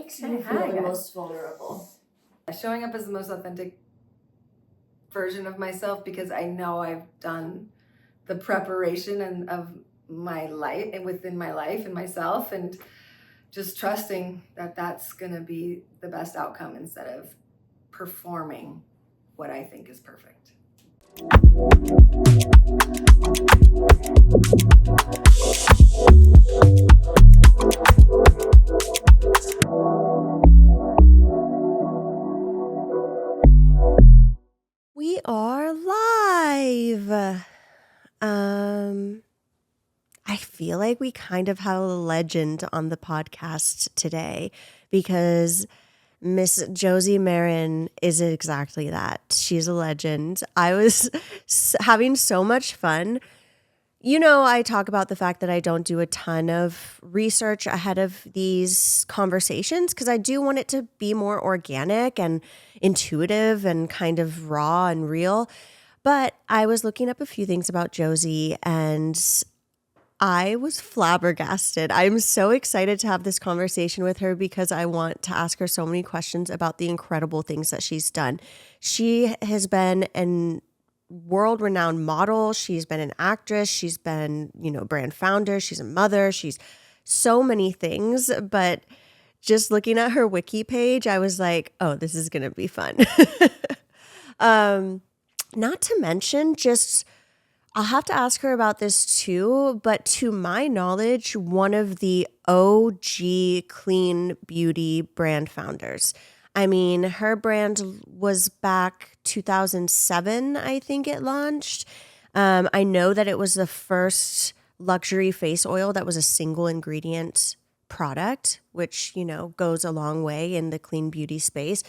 makes you feel the most vulnerable? Showing up as the most authentic version of myself, because I know I've done the preparation and of my life and within my life and myself, and just trusting that that's going to be the best outcome instead of performing what I think is perfect. We are live. I feel like we kind of have a legend on the podcast today because Miss Josie Maran is exactly that. She's a legend. I was having so much fun. You know, I talk about the fact that I don't do a ton of research ahead of these conversations because I do want it to be more organic and intuitive and kind of raw and real. But I was looking up a few things about Josie and I was flabbergasted. I'm so excited to have this conversation with her because I want to ask her so many questions about the incredible things that she's done. She has been an world-renowned model. She's been an actress. She's been, brand founder. She's a mother. She's so many things. But just looking at her wiki page, I was like, oh, this is going to be fun. Not to mention just... I'll have to ask her about this too, but to my knowledge, one of the OG clean beauty brand founders. I mean, her brand was back 2007, I think it launched. I know that it was the first luxury face oil that was a single ingredient product, which, goes a long way in the clean beauty space.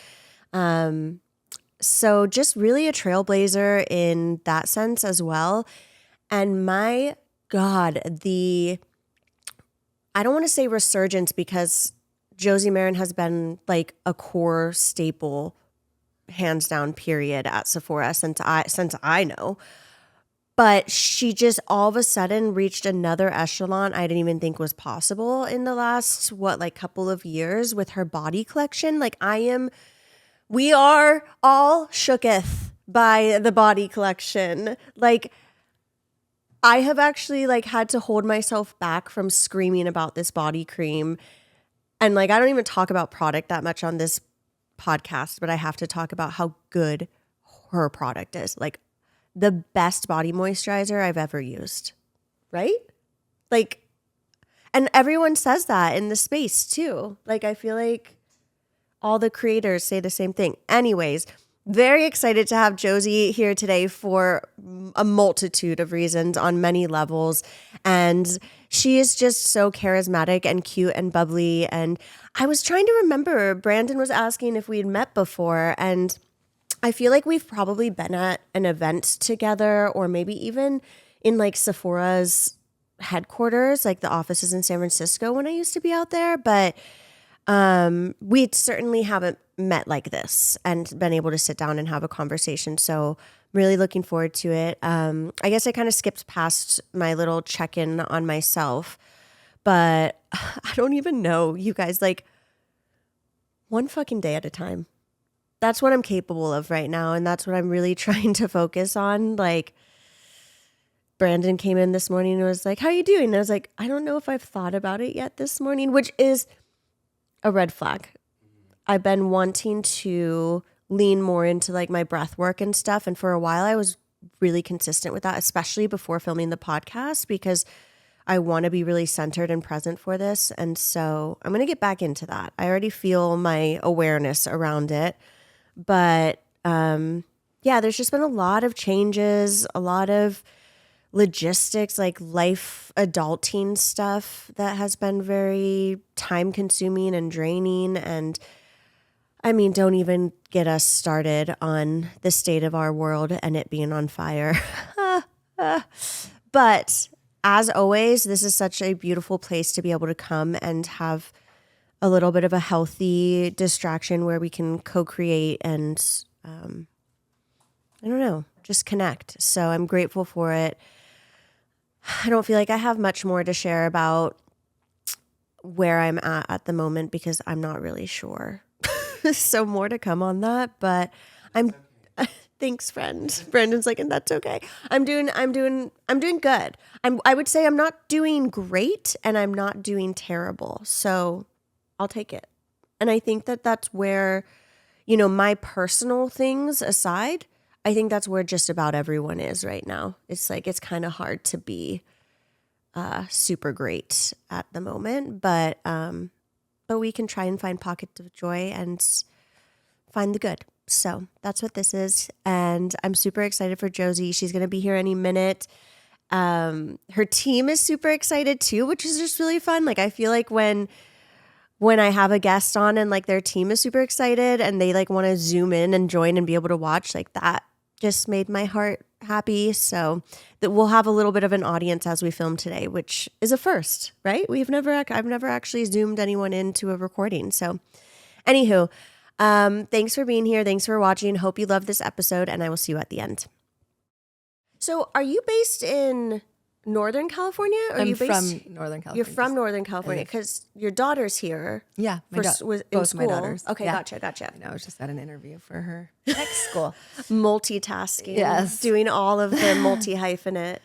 So just really a trailblazer in that sense as well. And my God, I don't want to say resurgence because Josie Maran has been like a core staple, hands down, period, at Sephora since I know. But she just all of a sudden reached another echelon I didn't even think was possible in the last, couple of years with her body collection. We are all shooketh by the body collection. I have actually had to hold myself back from screaming about this body cream. And I don't even talk about product that much on this podcast, but I have to talk about how good her product is. The best body moisturizer I've ever used. Right? And everyone says that in the space too. I feel like all the creators say the same thing. Anyways, very excited to have Josie here today for a multitude of reasons on many levels. And she is just so charismatic and cute and bubbly. And I was trying to remember, Brandon was asking if we'd met before. And I feel like we've probably been at an event together or maybe even in Sephora's headquarters, the offices in San Francisco when I used to be out there. But we certainly haven't met like this and been able to sit down and have a conversation. So really looking forward to it. I guess I kind of skipped past my little check-in on myself, but I don't even know, you guys, one fucking day at a time. That's what I'm capable of right now. And that's what I'm really trying to focus on. Brandon came in this morning and was like, how are you doing? And I was like, I don't know if I've thought about it yet this morning, which is a red flag. I've been wanting to lean more into my breath work and stuff. And for a while I was really consistent with that, especially before filming the podcast, because I want to be really centered and present for this. And so I'm going to get back into that. I already feel my awareness around it. But there's just been a lot of changes, a lot of logistics, life adulting stuff that has been very time consuming and draining. And I mean, don't even get us started on the state of our world and it being on fire. But as always, this is such a beautiful place to be able to come and have a little bit of a healthy distraction where we can co-create and, just connect. So I'm grateful for it. I don't feel like I have much more to share about where I'm at the moment because I'm not really sure. So more to come on that, but I'm thanks, friend. Brandon's like, and that's okay. I'm doing good. I would say I'm not doing great and I'm not doing terrible. So I'll take it. And I think that that's where, my personal things aside, I think that's where just about everyone is right now. It's like, it's kind of hard to be super great at the moment, but we can try and find pockets of joy and find the good. So that's what this is. And I'm super excited for Josie. She's going to be here any minute. Her team is super excited too, which is just really fun. Like, I feel like when I have a guest on and like their team is super excited and they like want to zoom in and join and be able to watch, like that just made my heart happy. So that we'll have a little bit of an audience as we film today, which is a first, right? I've never actually zoomed anyone into a recording. So anywho, thanks for being here. Thanks for watching. Hope you love this episode and I will see you at the end. So are you based in Northern California? Or I'm you based from Northern California. You're from Northern California because your daughter's here. Yeah, was in both school. my daughters. Okay, Yeah. gotcha. I know, I was just at an interview for her next school. Multitasking. Yes. Doing all of the multi-hyphenate.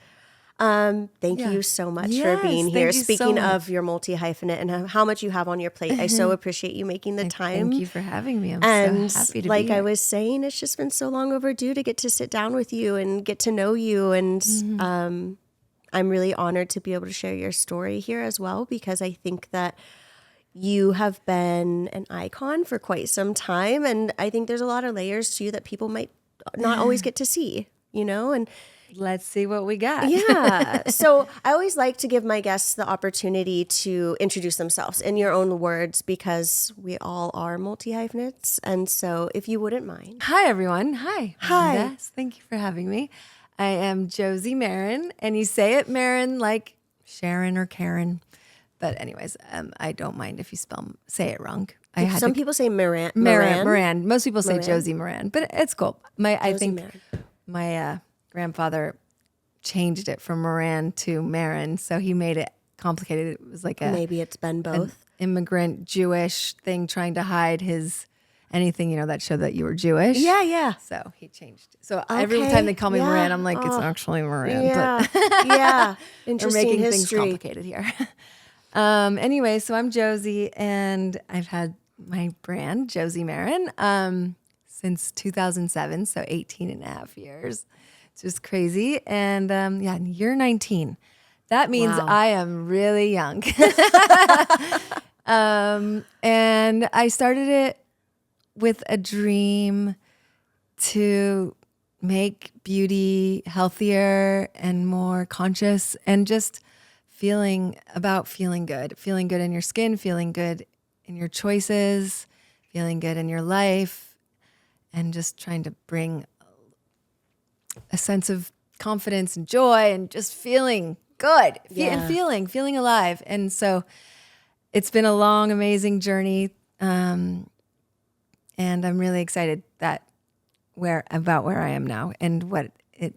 Thank you so much for being here. Thank you so Speaking much. of your multi-hyphenate and how much you have on your plate, I so appreciate you making the time. Thank you for having me. I'm And so happy to like be here. I was saying, it's just been so long overdue to get to sit down with you and get to know you. And I'm really honored to be able to share your story here as well, because I think that you have been an icon for quite some time. And I think there's a lot of layers to you that people might not always get to see, and Let's see what we got. yeah. So I always like to give my guests the opportunity to introduce themselves in your own words, because we all are multi-hyphenates. And so if you wouldn't mind. Hi, everyone. Hi. Hi. Yes, thank you for having me. I am Josie Maran, and you say it Maran like Sharon or Karen. But anyways, I don't mind if you say it wrong. Some people say Maran. Most people say Josie Maran, but it's cool. I think Maran. my grandfather changed it from Moran to Marin, so he made it complicated. It was like Maybe it's been both. an immigrant Jewish thing trying to hide his anything, that showed that you were Jewish. Yeah. So he changed. So every time they call me Moran, I'm like, it's actually Moran. Yeah. But Yeah. we're Interesting making things history. complicated here. Anyway, so I'm Josie, and I've had my brand, Josie Maran, since 2007, so 18 and a half years. It's just crazy. And you're 19. That means Wow. I am really young. And I started it with a dream to make beauty healthier and more conscious, and just feeling good in your skin, feeling good in your choices, feeling good in your life, and just trying to bring a sense of confidence and joy and just feeling good and feeling alive. And so it's been a long, amazing journey. And I'm really excited about where I am now and what it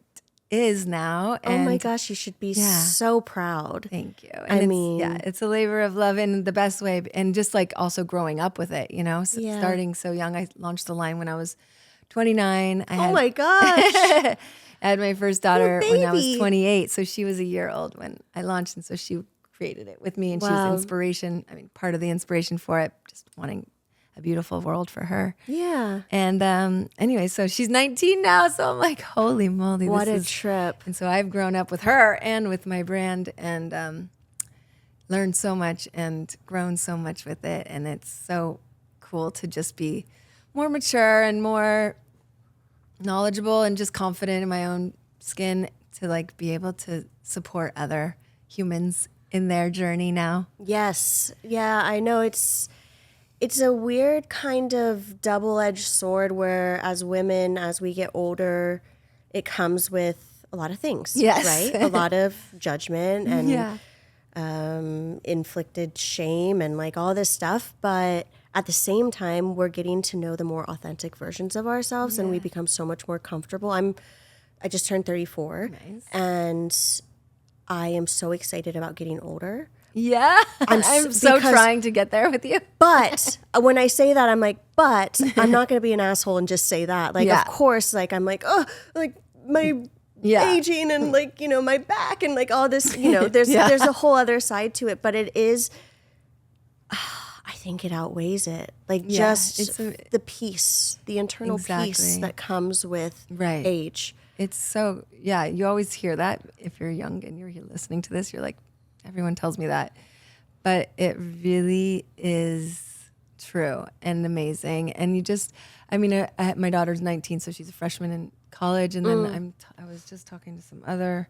is now. Oh my And gosh, you should be so proud. thank you. I And mean- it's a labor of love in the best way, and just like also growing up with it, starting so young. I launched the line when I was 29. Oh my gosh. I had my first daughter when I was baby. 28, so she was a year old when I launched, and so she created it with me, and she Wow. was inspiration. I mean, part of the inspiration for it, just wanting a beautiful world for her. Yeah. And anyway, so she's 19 now, so I'm like, holy moly, What this a is trip. and so I've grown up with her and with my brand, and learned so much and grown so much with it. And it's so cool to just be more mature and more knowledgeable and just confident in my own skin, to like be able to support other humans in their journey now. Yes. Yeah, I know it's a weird kind of double-edged sword where as women, as we get older, it comes with a lot of things. Yes. Right? A lot of judgment and Yeah. inflicted shame and like all this stuff. But at the same time, we're getting to know the more authentic versions of ourselves, and we become so much more comfortable. I just turned 34. Nice. And I am so excited about getting older. Yeah. I'm so because- trying to get there with you. But when I say that, I'm like, but I'm not going to be an asshole and just say that. Like, Yeah. of course, like, I'm like, oh, like my aging and like, my back and like all this, there's a whole other side to it, but it is, I think it outweighs it. Like just the peace, the internal peace that comes with age. It's so, you always hear that if you're young and you're listening to this, you're like, everyone tells me that. But it really is true and amazing. And you just, my daughter's 19, so she's a freshman in college. And then I was just talking to some other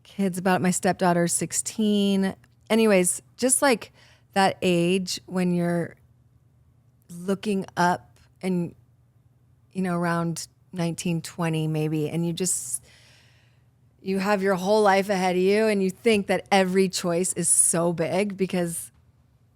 kids about my stepdaughter's 16. Anyways, just like that age when you're looking up and, around 19, 20 maybe, and you have your whole life ahead of you and you think that every choice is so big because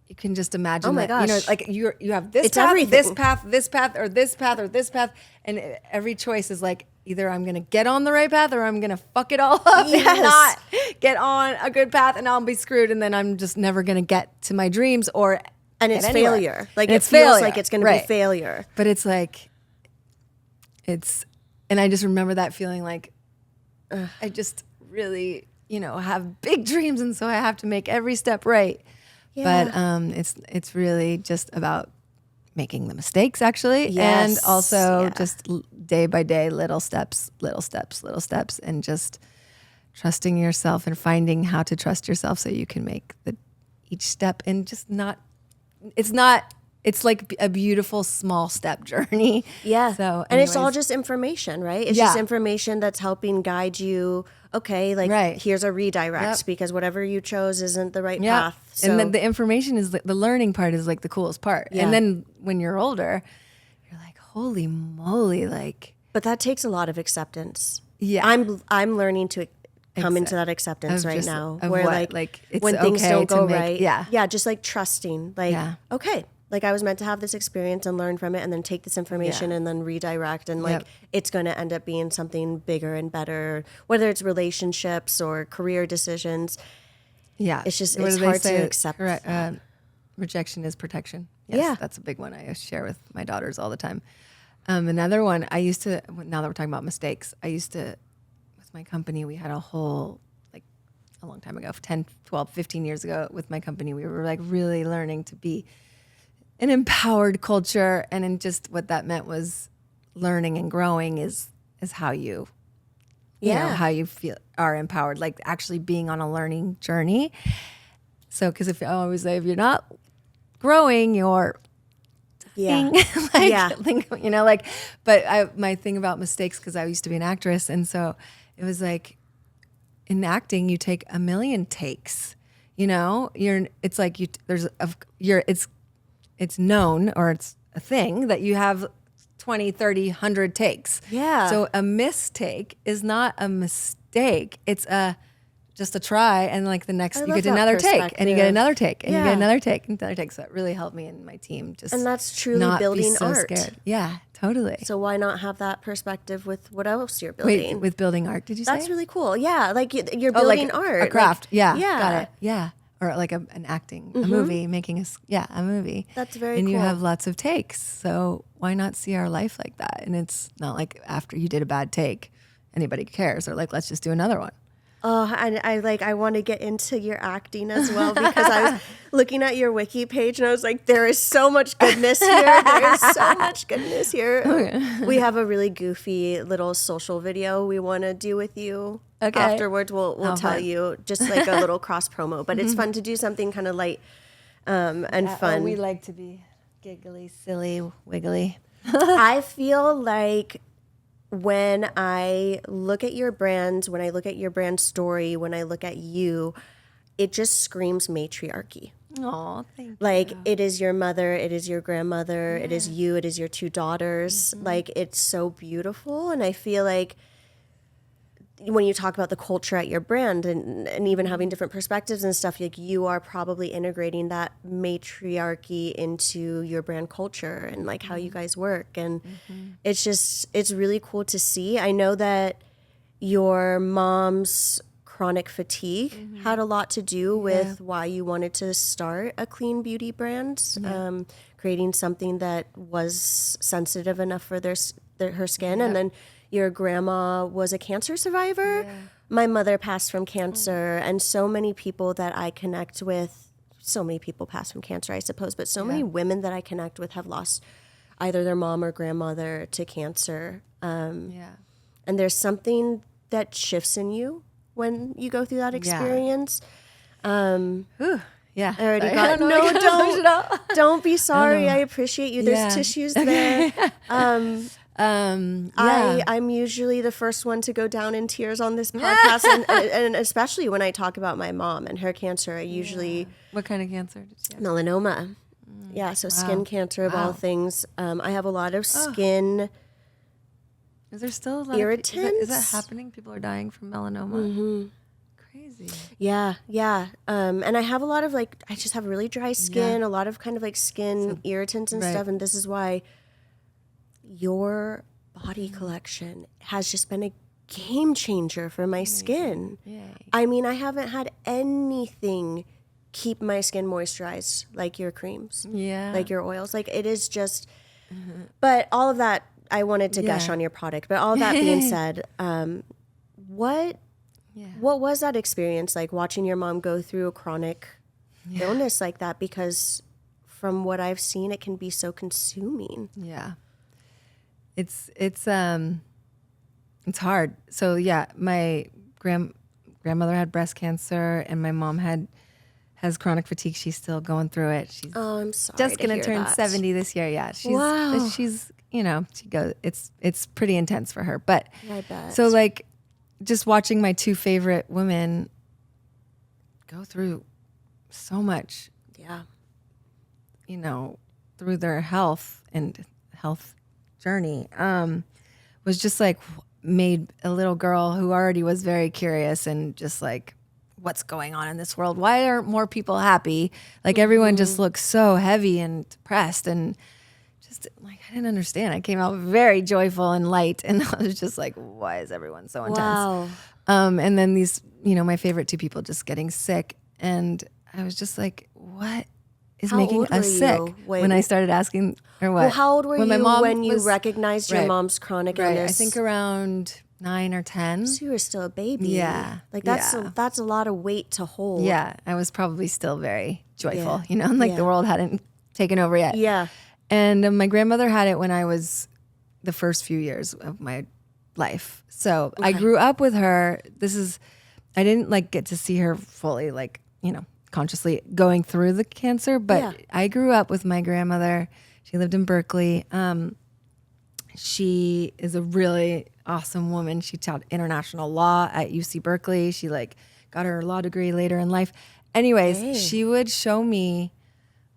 you can just imagine gosh. like you have this It's path, everything. this path, this path, or this path, or this path, and every choice is like either I'm going to get on the right path or I'm going to fuck it all up and not get on a good path and I'll be screwed and then I'm just never going to get to my dreams and it's failure. Like and it feels like it's going to be failure. But it's like, and I just remember that feeling like, I just really, have big dreams. And so I have to make every step right. Yeah. But it's really just about making the mistakes actually. Yes. And also just day by day, little steps, and just trusting yourself and finding how to trust yourself so you can make each step and just it's like a beautiful small step journey. Yeah. So, and it's all just information, right? It's just information that's helping guide you. Okay, like here's a redirect because whatever you chose isn't the right path. So. And then the information is the learning part is like the coolest part. Yeah. And then when you're older, you're like, holy moly, like. But that takes a lot of acceptance. Yeah. I'm learning to come into that acceptance right now, where like it's when things okay don't go to right, yeah, just like trusting, like okay, like I was meant to have this experience and learn from it, and then take this information and then redirect, and like it's going to end up being something bigger and better, whether it's relationships or career decisions. Yeah, it's just it's hard to accept. Rejection is protection. Yes, that's a big one I share with my daughters all the time. Another one I used to. Now that we're talking about mistakes, I used to. My company, we had a whole, like a long time ago, 10, 12, 15 years ago with my company, we were like really learning to be an empowered culture. And in just what that meant was learning and growing is how you know, how you feel are empowered, like actually being on a learning journey. So, because I always say, if you're not growing, you're but my thing about mistakes, because I used to be an actress, and so it was like in acting you take a million takes, it's like it's known, or it's a thing that you have 20, 30, 100 takes. So a mistake is not a mistake, it's just a try, and like the next you get another take, and you get another take, and you get another take, and another take. So it really helped me and my team just and that's truly not building be so art. Scared. Yeah, totally. So why not have that perspective with what else you're building? Wait, with building art, did you say? That's really cool. Yeah, like you're building art, a craft. Like, Got it. Yeah, or like an acting, a movie, making a movie. That's very and cool. you have lots of takes, so why not see our life like that? And it's not like after you did a bad take, anybody cares, or like let's just do another one. Oh, and I want to get into your acting as well, because I was looking at your wiki page and I was like, there is so much goodness here. There is so much goodness here. Okay. We have a really goofy little social video we want to do with you. Okay. Afterwards, we'll tell you, just like a little cross promo. But it's fun to do something kind of light and fun. We like to be giggly, silly, wiggly. I feel like when I look at your brand, when I look at your brand story, when I look at you, it just screams matriarchy. Oh, thank you. Like, it is your mother, it is your grandmother, it is you, it is your two daughters. Like, it's so beautiful. And I feel like when you talk about the culture at your brand and even having different perspectives and stuff, like you are probably integrating that matriarchy into your brand culture and like how you guys work. And it's really cool to see. I know that your mom's chronic fatigue had a lot to do with why you wanted to start a clean beauty brand, creating something that was sensitive enough for her skin. And then your grandma was a cancer survivor. My mother passed from cancer, and so many people that I connect with, so many people pass from cancer, I suppose, but so many women that I connect with have lost either their mom or grandmother to cancer. And there's something that shifts in you when you go through that experience. Yeah. I already got no, don't be sorry. I appreciate you. There's tissues there. I'm usually the first one to go down in tears on this podcast, and especially when I talk about my mom and her cancer. I usually What kind of cancer did she have? melanoma. Yeah, so skin cancer of all things. I have a lot of skin. Is there still a lot irritants? Is that happening? People are dying from melanoma. Crazy. Yeah. And I have a lot of I just have really dry skin, a lot of kind of skin irritants and stuff. And this is why your body collection has just been a game changer for my skin. Yay. I mean, I haven't had anything keep my skin moisturized like your creams, like your oils. It is just, but all of that, I wanted to gush on your product. But all that being said, what was that experience like watching your mom go through a chronic illness like that? Because from what I've seen, it can be so consuming. Yeah. It's hard. So my grandmother had breast cancer, and my mom has chronic fatigue. She's still going through it. She's I'm sorry. just to gonna hear turn that. 70 this year. Yeah. She's she goes. It's pretty intense for her. But I bet. so just watching my two favorite women go through so much. Yeah. Through their health journey, was just made a little girl who already was very curious and just what's going on in this world? Why aren't more people happy? Everyone just looks so heavy and depressed, and just I didn't understand. I came out very joyful and light, and I was just why is everyone so intense? Wow. And then these, my favorite two people just getting sick, and I was just what is How making old were us sick? you? Wait. When I started asking, or what? Well, how old were When my you mom when you was- recognized your Right. mom's chronic Right, illness? I think around 9 or 10. So you were still a baby. Yeah, That's a lot of weight to hold. Yeah, I was probably still very joyful, Yeah. and Yeah. the world hadn't taken over yet. Yeah. And my grandmother had it when I was the first few years of my life. So I grew up with her. I didn't get to see her fully, consciously going through the cancer, but I grew up with my grandmother. She lived in Berkeley. She is a really awesome woman. She taught international law at UC Berkeley. She got her law degree later in life. Anyways, she would show me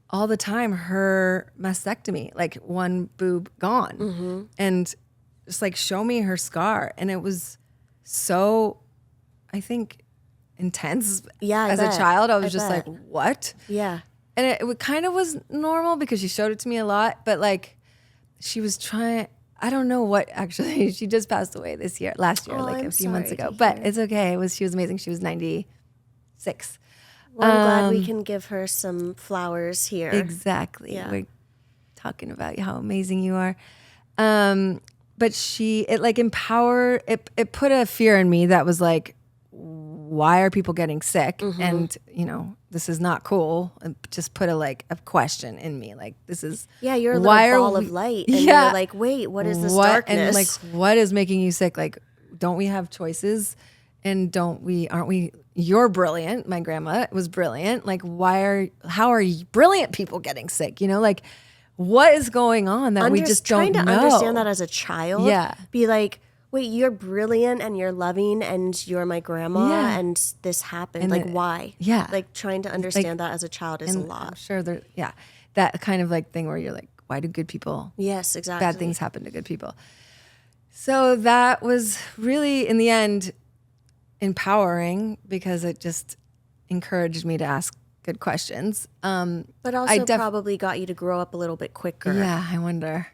all the time her mastectomy, one boob gone, and just show me her scar. And it was so, I think, intense. Yeah, as a child, I was just bet. what? Yeah. And it kind of was normal because she showed it to me a lot, but she was trying. I don't know what actually. She just passed away last year, I'm a few months sorry ago. to But hear. it's okay. She was amazing. She was 96. Well, I'm glad we can give her some flowers here. Exactly. Yeah. We're talking about how amazing you are. But it empowered. It put a fear in me that was why are people getting sick? And this is not cool. It just put a question in me. This is Yeah, you're a why little are ball we- of light. And Yeah. you're wait, what is this what darkness? and what is making you sick? Don't we have choices? And aren't we? You're brilliant. My grandma was brilliant. How are brilliant people getting sick? What is going on that we just don't trying to know? understand that as a child. Yeah. Be wait, you're brilliant and you're loving and you're my grandma Yeah. and this happened. And why? Yeah. Trying to understand that as a child is a And lot. I'm sure that kind of thing where you're why do good people, Yes, exactly. bad things happen to good people? So that was really, in the end, empowering because it just encouraged me to ask good questions. But also probably got you to grow up a little bit quicker. Yeah, I wonder.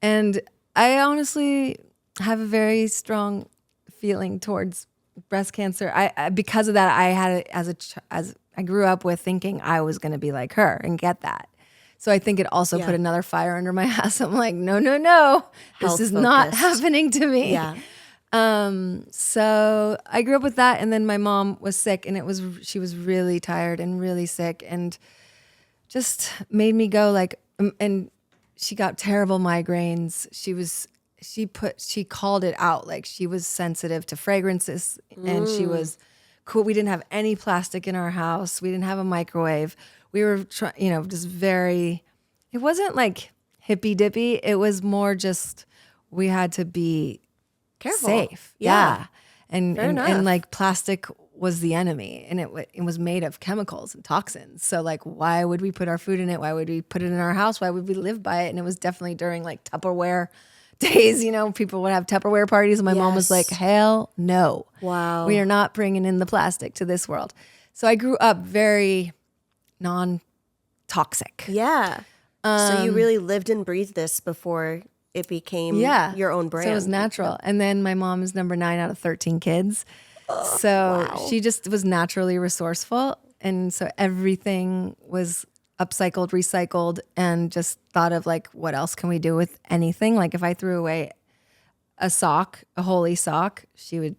And I honestly have a very strong feeling towards breast cancer. I because of that, I had it as I grew up with thinking I was going to be like her and get that. So I think it also put another fire under my ass. I'm like, no, this is not happening to me. Yeah. So I grew up with that, and then my mom was sick, and she was really tired and really sick, and just made me go like, and she got terrible migraines. She called it out, like she was sensitive to fragrances, and she was cool. We didn't have any plastic in our house. We didn't have a microwave. We were just very, it wasn't like hippy dippy. It was more just, we had to be Careful. safe. Yeah. And Fair enough. and like plastic was the enemy, and it was made of chemicals and toxins. So like, why would we put our food in it? Why would we put it in our house? Why would we live by it? And it was definitely during like Tupperware days, people would have Tupperware parties, and my mom was like, hell no. Wow. We are not bringing in the plastic to this world. So I grew up very non-toxic. Yeah. So you really lived and breathed this before it became your own brand. So it was natural. And then my mom is number 9 out of 13 kids. So she just was naturally resourceful. And so everything was upcycled, recycled, and just thought of like, what else can we do with anything? Like if I threw away a holy sock, she would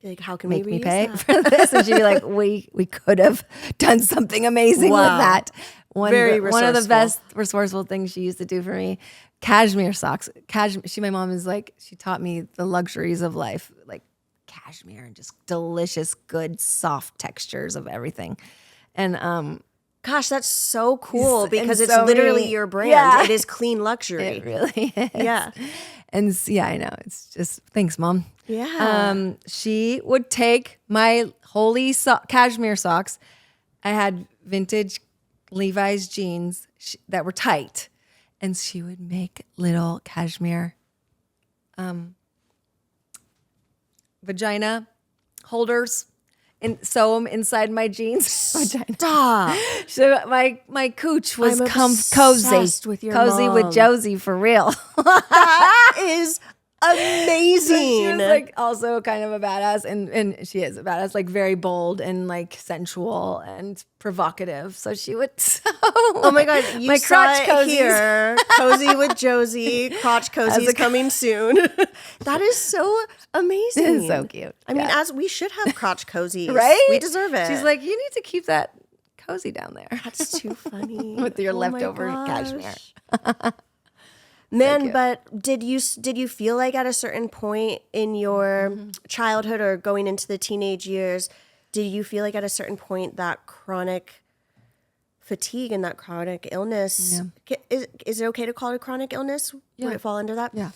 Like, how can make we me reuse pay that? for this. And she'd be like, we could have done something amazing with that. One of the resourceful. best resourceful things she used to do for me, cashmere socks. My mom is like, she taught me the luxuries of life, like cashmere and just delicious, good, soft textures of everything. And Gosh, that's so cool because and it's so literally many- your brand. Yeah. It is clean luxury. it really is. Yeah. And I know. It's just, thanks, Mom. Yeah. She would take my holy cashmere socks. I had vintage Levi's jeans that were tight, and she would make little cashmere vagina holders and sew them inside my jeans. Vagina. Stop. So my cooch was I'm cozy, obsessed with your cozy mom. with Josie for real. That is amazing. She was like also kind of a badass, and she is a badass, like very bold and like sensual and provocative. So she would oh my God, you my saw crotch it cozies. here. Cozy with Josie. Crotch cozies coming soon. That is so amazing. It's so cute. I mean, as we should have crotch cozies. Right? We deserve it. She's like, you need to keep that cozy down there. that's too funny. With your Oh my leftover gosh. cashmere. Man, cute. but did you feel like at a certain point in your Mm-hmm. childhood or going into the teenage years, did you feel like at a certain point that chronic fatigue and that chronic illness, is it okay to call it a chronic illness? Yeah. Would it fall under that? Yeah.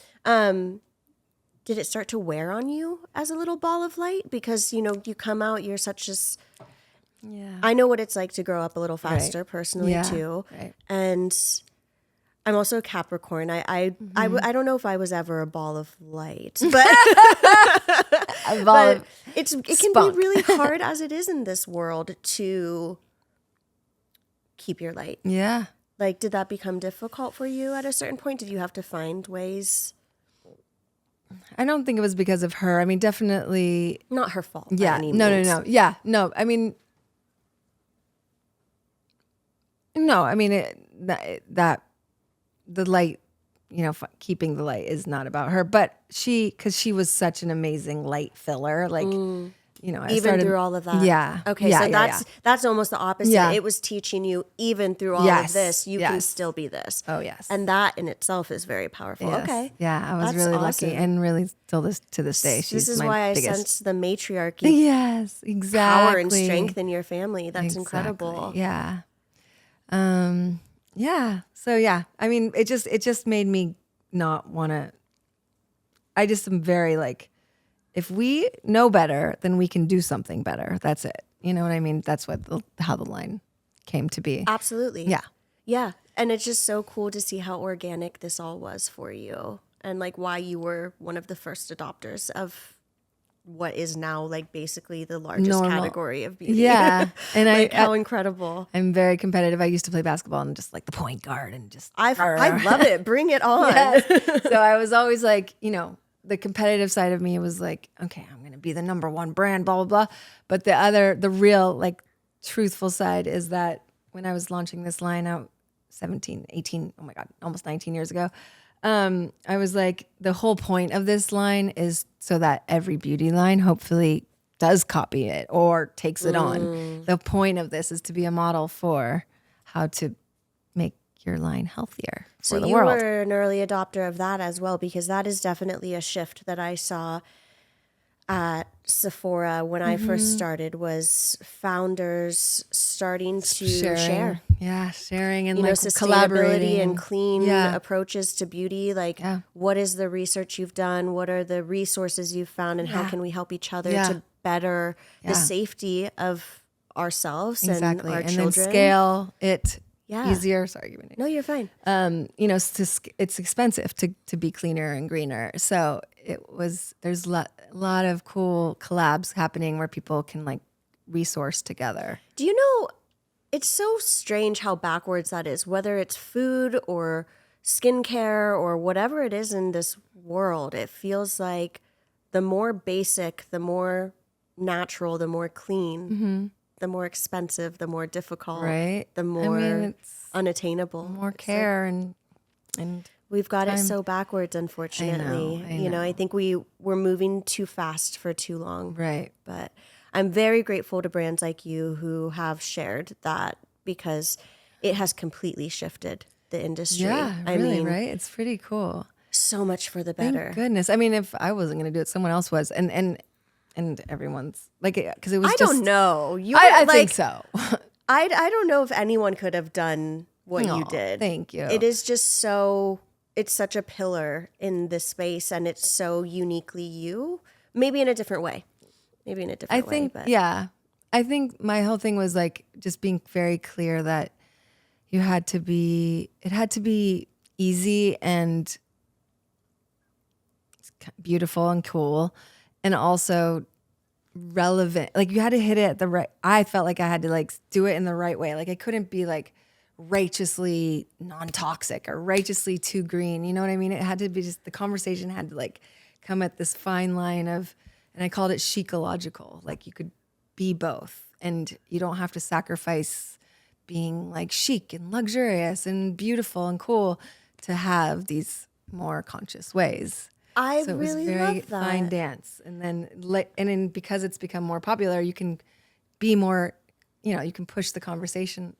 Did it start to wear on you as a little ball of light? Because, you come out, you're such a... Yeah. I know what it's like to grow up a little faster personally Yeah, too. right. And I'm also a Capricorn. I don't know if I was ever a ball of light, but, A ball but of it can be spunk. really hard as it is in this world to keep your light. Yeah. Like, did that become difficult for you at a certain point? Did you have to find ways? I don't think it was because of her. I mean, definitely. Not her fault. Yeah. By any No. means. Yeah. No. I mean, no. I mean that the light, keeping the light is not about her, but because she was such an amazing light filler, like. I Even started, through all of that. Yeah. Okay, Yeah, so yeah, that's almost the opposite. Yeah. It was teaching you even through all of Yes, this, you can yes. still be this. Oh, yes. And that in itself is very powerful. Yes. Okay. Yeah, I was That's really awesome. lucky, and really still to this day, she's This is my why I biggest. sense the matriarchy Yes, exactly. power and strength in your family. That's incredible. Yeah. Yeah. So yeah, I mean, it just made me not want to. I just am very like, if we know better, then we can do something better. That's it. You know what I mean? That's how the line came to be. Absolutely. Yeah. Yeah. And it's just so cool to see how organic this all was for you and like why you were one of the first adopters of what is now like basically the largest Normal. category of beauty. Yeah. And Like how incredible. I'm very competitive. I used to play basketball and just like the point guard and just. I love it. Bring it on. Yes. So I was always like, the competitive side of me was like, okay, I'm going to be the number one brand, blah, blah, blah. But the real like truthful side is that when I was launching this line out 17, 18, oh my God, almost 19 years ago, I was like, the whole point of this line is so that every beauty line hopefully does copy it or takes it on. The point of this is to be a model for how to make your line healthier for the you world. were an early adopter of that as well, because that is definitely a shift that I saw at Sephora when I first started, was founders starting to share. Yeah, sharing and You know, like sustainability collaborating and clean Yeah. approaches to beauty. Like, what is the research you've done? What are the resources you've found? And how can we help each other to better the safety of ourselves and our children? And then scale it easier. Sorry, give me a name. No, you're fine. You know, it's expensive to be cleaner and greener. So there's a lot of cool collabs happening where people can like resource together. Do you know, it's so strange how backwards that is, whether it's food or skincare or whatever it is in this world. It feels like the more basic, the more natural, the more clean, the more expensive, the more difficult, Right. the more it's unattainable. more care and We've got it so backwards, unfortunately. I You know, I think we're moving too fast for too long. right. But I'm very grateful to brands like you who have shared that, because it has completely shifted the industry. Yeah, I really, mean, right? It's pretty cool. so much for the better. Thank goodness. I mean, if I wasn't going to do it, someone else was, and everyone's like, because it was. I just, don't know. You I like, think so. I don't know if anyone could have done what you Aw, did. thank you. It is just so, it's such a pillar in this space, and it's so uniquely you. Maybe in a different way. I think, but I think my whole thing was like just being very clear that it had to be easy and beautiful and cool, and also relevant. Like you had to hit it at the right. I felt like I had to like do it in the right way. Like I couldn't be like righteously non-toxic or righteously too green. You know what I mean? It had to be just, the conversation had to like come at this fine line of, and I called it chicological. Like you could be both, and you don't have to sacrifice being like chic and luxurious and beautiful and cool to have these more conscious ways. I So it really was very love that. fine dance. And then because it's become more popular, you can be more, you know, you can push the conversation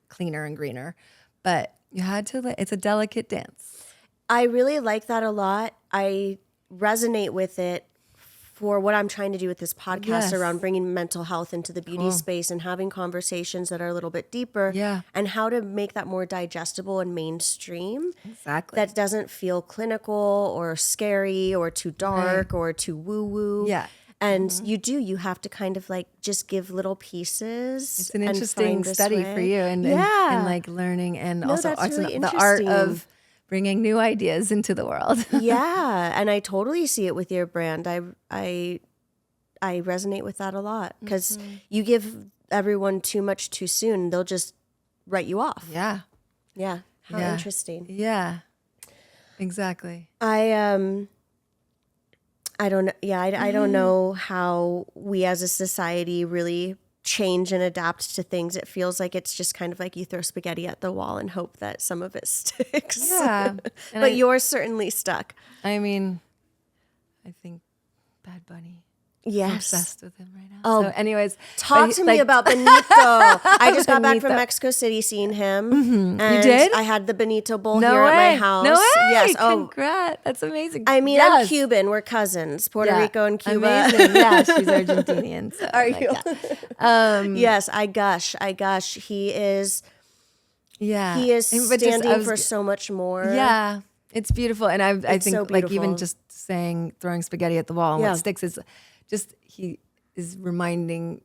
cleaner and greener, but you had to, it's a delicate dance. I really like that a lot. I resonate with it for what I'm trying to do with this podcast Yes. around bringing mental health into the beauty space and having conversations that are a little bit deeper. Yeah. And how to make that more digestible and mainstream. Exactly. That doesn't feel clinical or scary or too dark or too woo-woo. Yeah. And you have to kind of like just give little pieces. It's an and interesting find this study way. for you and like learning, and No, also that's really the art interesting. of bringing new ideas into the world. Yeah, and I totally see it with your brand. I resonate with that a lot, because you give everyone too much too soon, they'll just write you off. Yeah. Yeah, how Yeah. interesting. Yeah. Exactly. I don't know. Yeah, I don't know how we as a society really change and adapt to things. It feels like it's just kind of like you throw spaghetti at the wall and hope that some of it sticks. Yeah. And But yours certainly stuck. I mean, I think Bad Bunny. I'm Yes. obsessed with him right now. Oh, So anyways, Talk but to me about Benito. I just got back from Benito. Mexico City seeing him. And You did? I had the Benito bowl no here way. at my house. No way. Yes. Oh, Congrats. That's amazing. I mean, I'm Yes. Cuban. We're cousins. Puerto Yeah. Rico and Cuba. Amazing. Yeah, she's Argentinian. So Are like, you? yeah. Yes, I gush. He is Yeah. he is And- but just- standing I was for g- so much more. Yeah, it's beautiful, and I It's think so like even beautiful. just saying throwing spaghetti at the wall and Yeah. what sticks is just he is reminding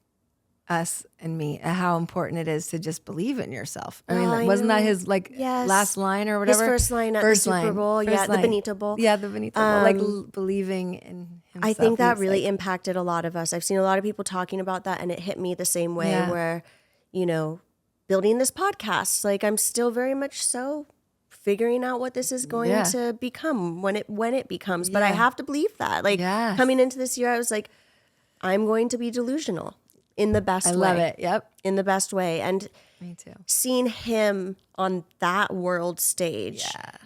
us and me how important it is to just believe in yourself. I mean, Oh, I wasn't that know. his like Yes. last line or His whatever? first line at the Super Bowl. First Yeah, the line. Benito Bowl. Yeah, the Benito Bowl. Like believing in himself. I think that He's really like, impacted a lot of us. I've seen a lot of people talking about that, and it hit me the same way. Yeah. Where, building this podcast, like I'm still very much so figuring out what this is going to become when it becomes. But I Yeah. have to believe that. Like Yes. coming into this year, I was like, I'm going to be delusional in the best way. I love it. Yep. In the best way. And Me too. seeing him on that world stage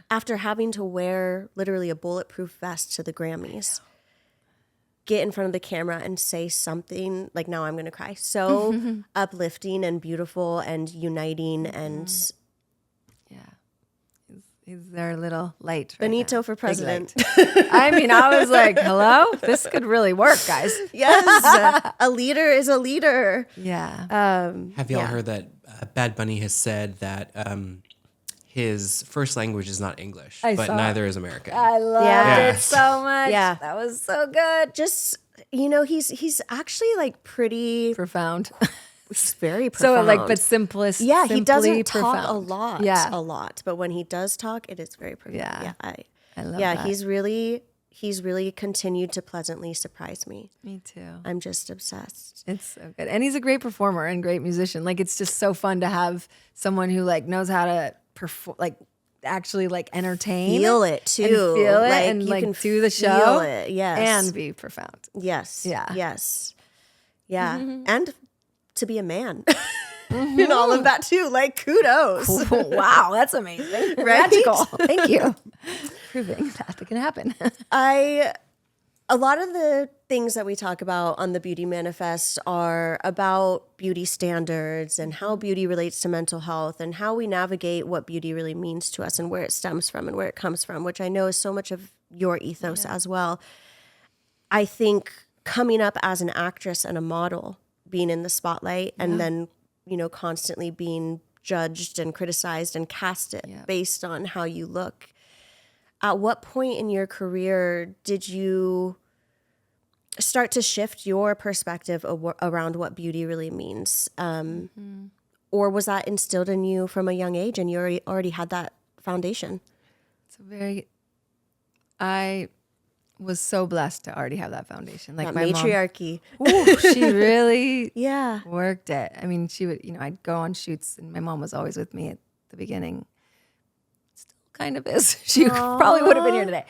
after having to wear literally a bulletproof vest to the Grammys, get in front of the camera and say something like, now I'm going to cry, so uplifting and beautiful and uniting and Yeah. He's their little light. Right Benito now. for Big president. light. I mean, I was like, hello? This could really work, guys. Yes, a leader is a leader. Yeah. Have y'all heard that Bad Bunny has said that his first language is not English, I but saw neither is American? I loved Yeah. it so much. Yeah. That was so good. Just, he's actually like pretty, Profound. very profound. So like, but simplest. Yeah, he simply doesn't talk profound. a lot, but when he does talk, it is very profound. Yeah. I love yeah, that. he's really continued to pleasantly surprise me. Me too. I'm just obsessed. It's so good. And he's a great performer and great musician. Like, it's just so fun to have someone who like knows how to perform, like actually like entertain. Feel it too. And feel it Like, and you like can do the feel show. it, yes. And be profound. Yes. Yeah. Yes. Yeah. And to be a man and all of that too. Like, kudos. Wow, that's amazing. Right? Magical. Thank you. Proving that it can happen. A lot of the things that we talk about on the Beauty Manifest are about beauty standards and how beauty relates to mental health and how we navigate what beauty really means to us and where it stems from and where it comes from, which I know is so much of your ethos as well. I think coming up as an actress and a model, being in the spotlight and then, constantly being judged and criticized and casted based on how you look. At what point in your career did you start to shift your perspective around what beauty really means? Or was that instilled in you from a young age and you already had that foundation? I was so blessed to already have that foundation. Like That my matriarchy. mom, ooh, she really Yeah. worked it. I mean, she would, I'd go on shoots and my mom was always with me at the beginning. Still kind of is. She probably would have been here today.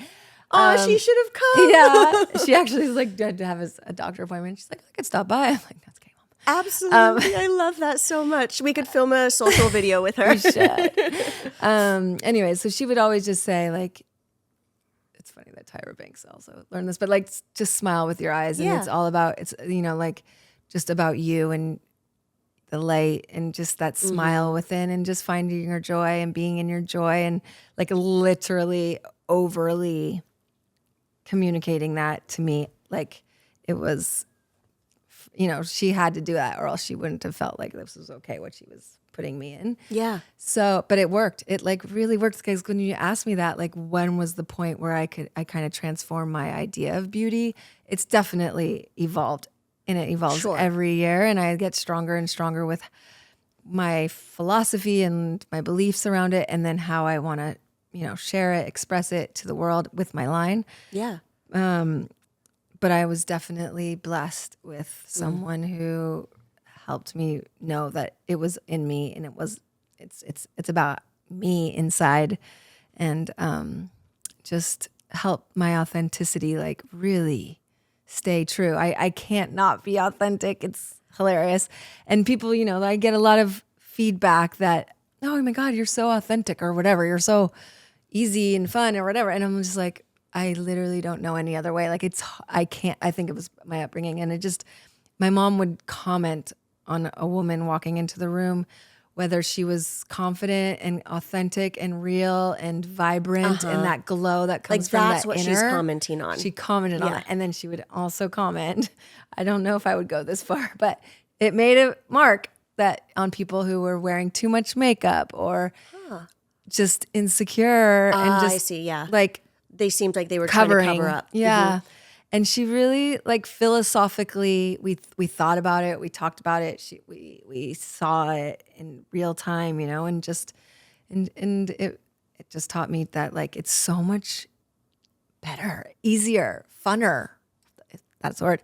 Oh, she should have come. Yeah. She actually was like, had to have a doctor appointment. She's like, I could stop by. I'm like, that's okay, Mom. Absolutely. I love that so much. We could film a social video with her. We should. Anyway, so she would always just say like, it's funny that Tyra Banks also learned this, but like just smile with your eyes. And it's all about, it's, like just about you and the light and just that smile within and just finding your joy and being in your joy and like literally overly communicating that to me. Like it was, she had to do that or else she wouldn't have felt like this was okay, what she was putting me in. Yeah. So, but it worked. It like really worked because when you asked me that, like when was the point where I kind of transform my idea of beauty? It's definitely evolved and it evolves every year. And I get stronger and stronger with my philosophy and my beliefs around it. And then how I want to, share it, express it to the world with my line. Yeah. But I was definitely blessed with someone who helped me know that it was in me and it's about me inside and just help my authenticity like really stay true. I can't not be authentic. It's hilarious. And people, I get a lot of feedback that, oh my God, you're so authentic or whatever. You're so easy and fun or whatever. And I'm just like, I literally don't know any other way. Like I think it was my upbringing and my mom would comment on a woman walking into the room, whether she was confident and authentic and real and vibrant and that glow that comes Like from that's that what inner. she's commenting on. She commented on it. And then she would also comment, I don't know if I would go this far, but it made a mark that on people who were wearing too much makeup or just insecure and just I see, yeah. like They seeed like they were covering. trying to cover up. Yeah. And she really like philosophically, we thought about it, we talked about it, we saw it in real time, and just and it just taught me that like it's so much better, easier, funner. If that's a word.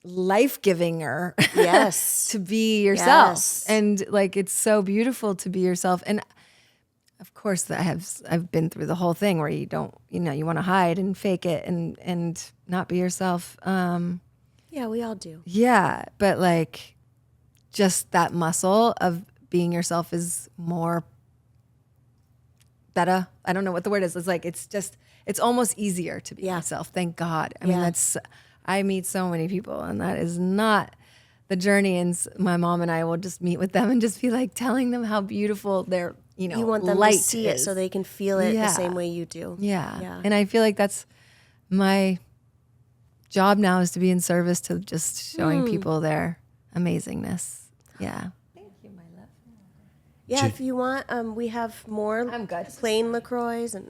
Life-givinger. Yes. to be yourself. Yes. And like it's so beautiful to be yourself. And of course, I've been through the whole thing where you don't, you want to hide and fake it and not be yourself. Yeah, we all do. Yeah, but like, just that muscle of being yourself is more better. I don't know what the word is. It's like, it's almost easier to be yourself. Thank God. I mean, I meet so many people, and that is not the journey. And my mom and I will just meet with them and just be like telling them how beautiful their, You want them light to see it is. so they can feel it the same way you do. Yeah. And I feel like that's my job now, is to be in service to just showing people their amazingness. Yeah. Yeah, if you want, we have more I'm good. plain LaCroix and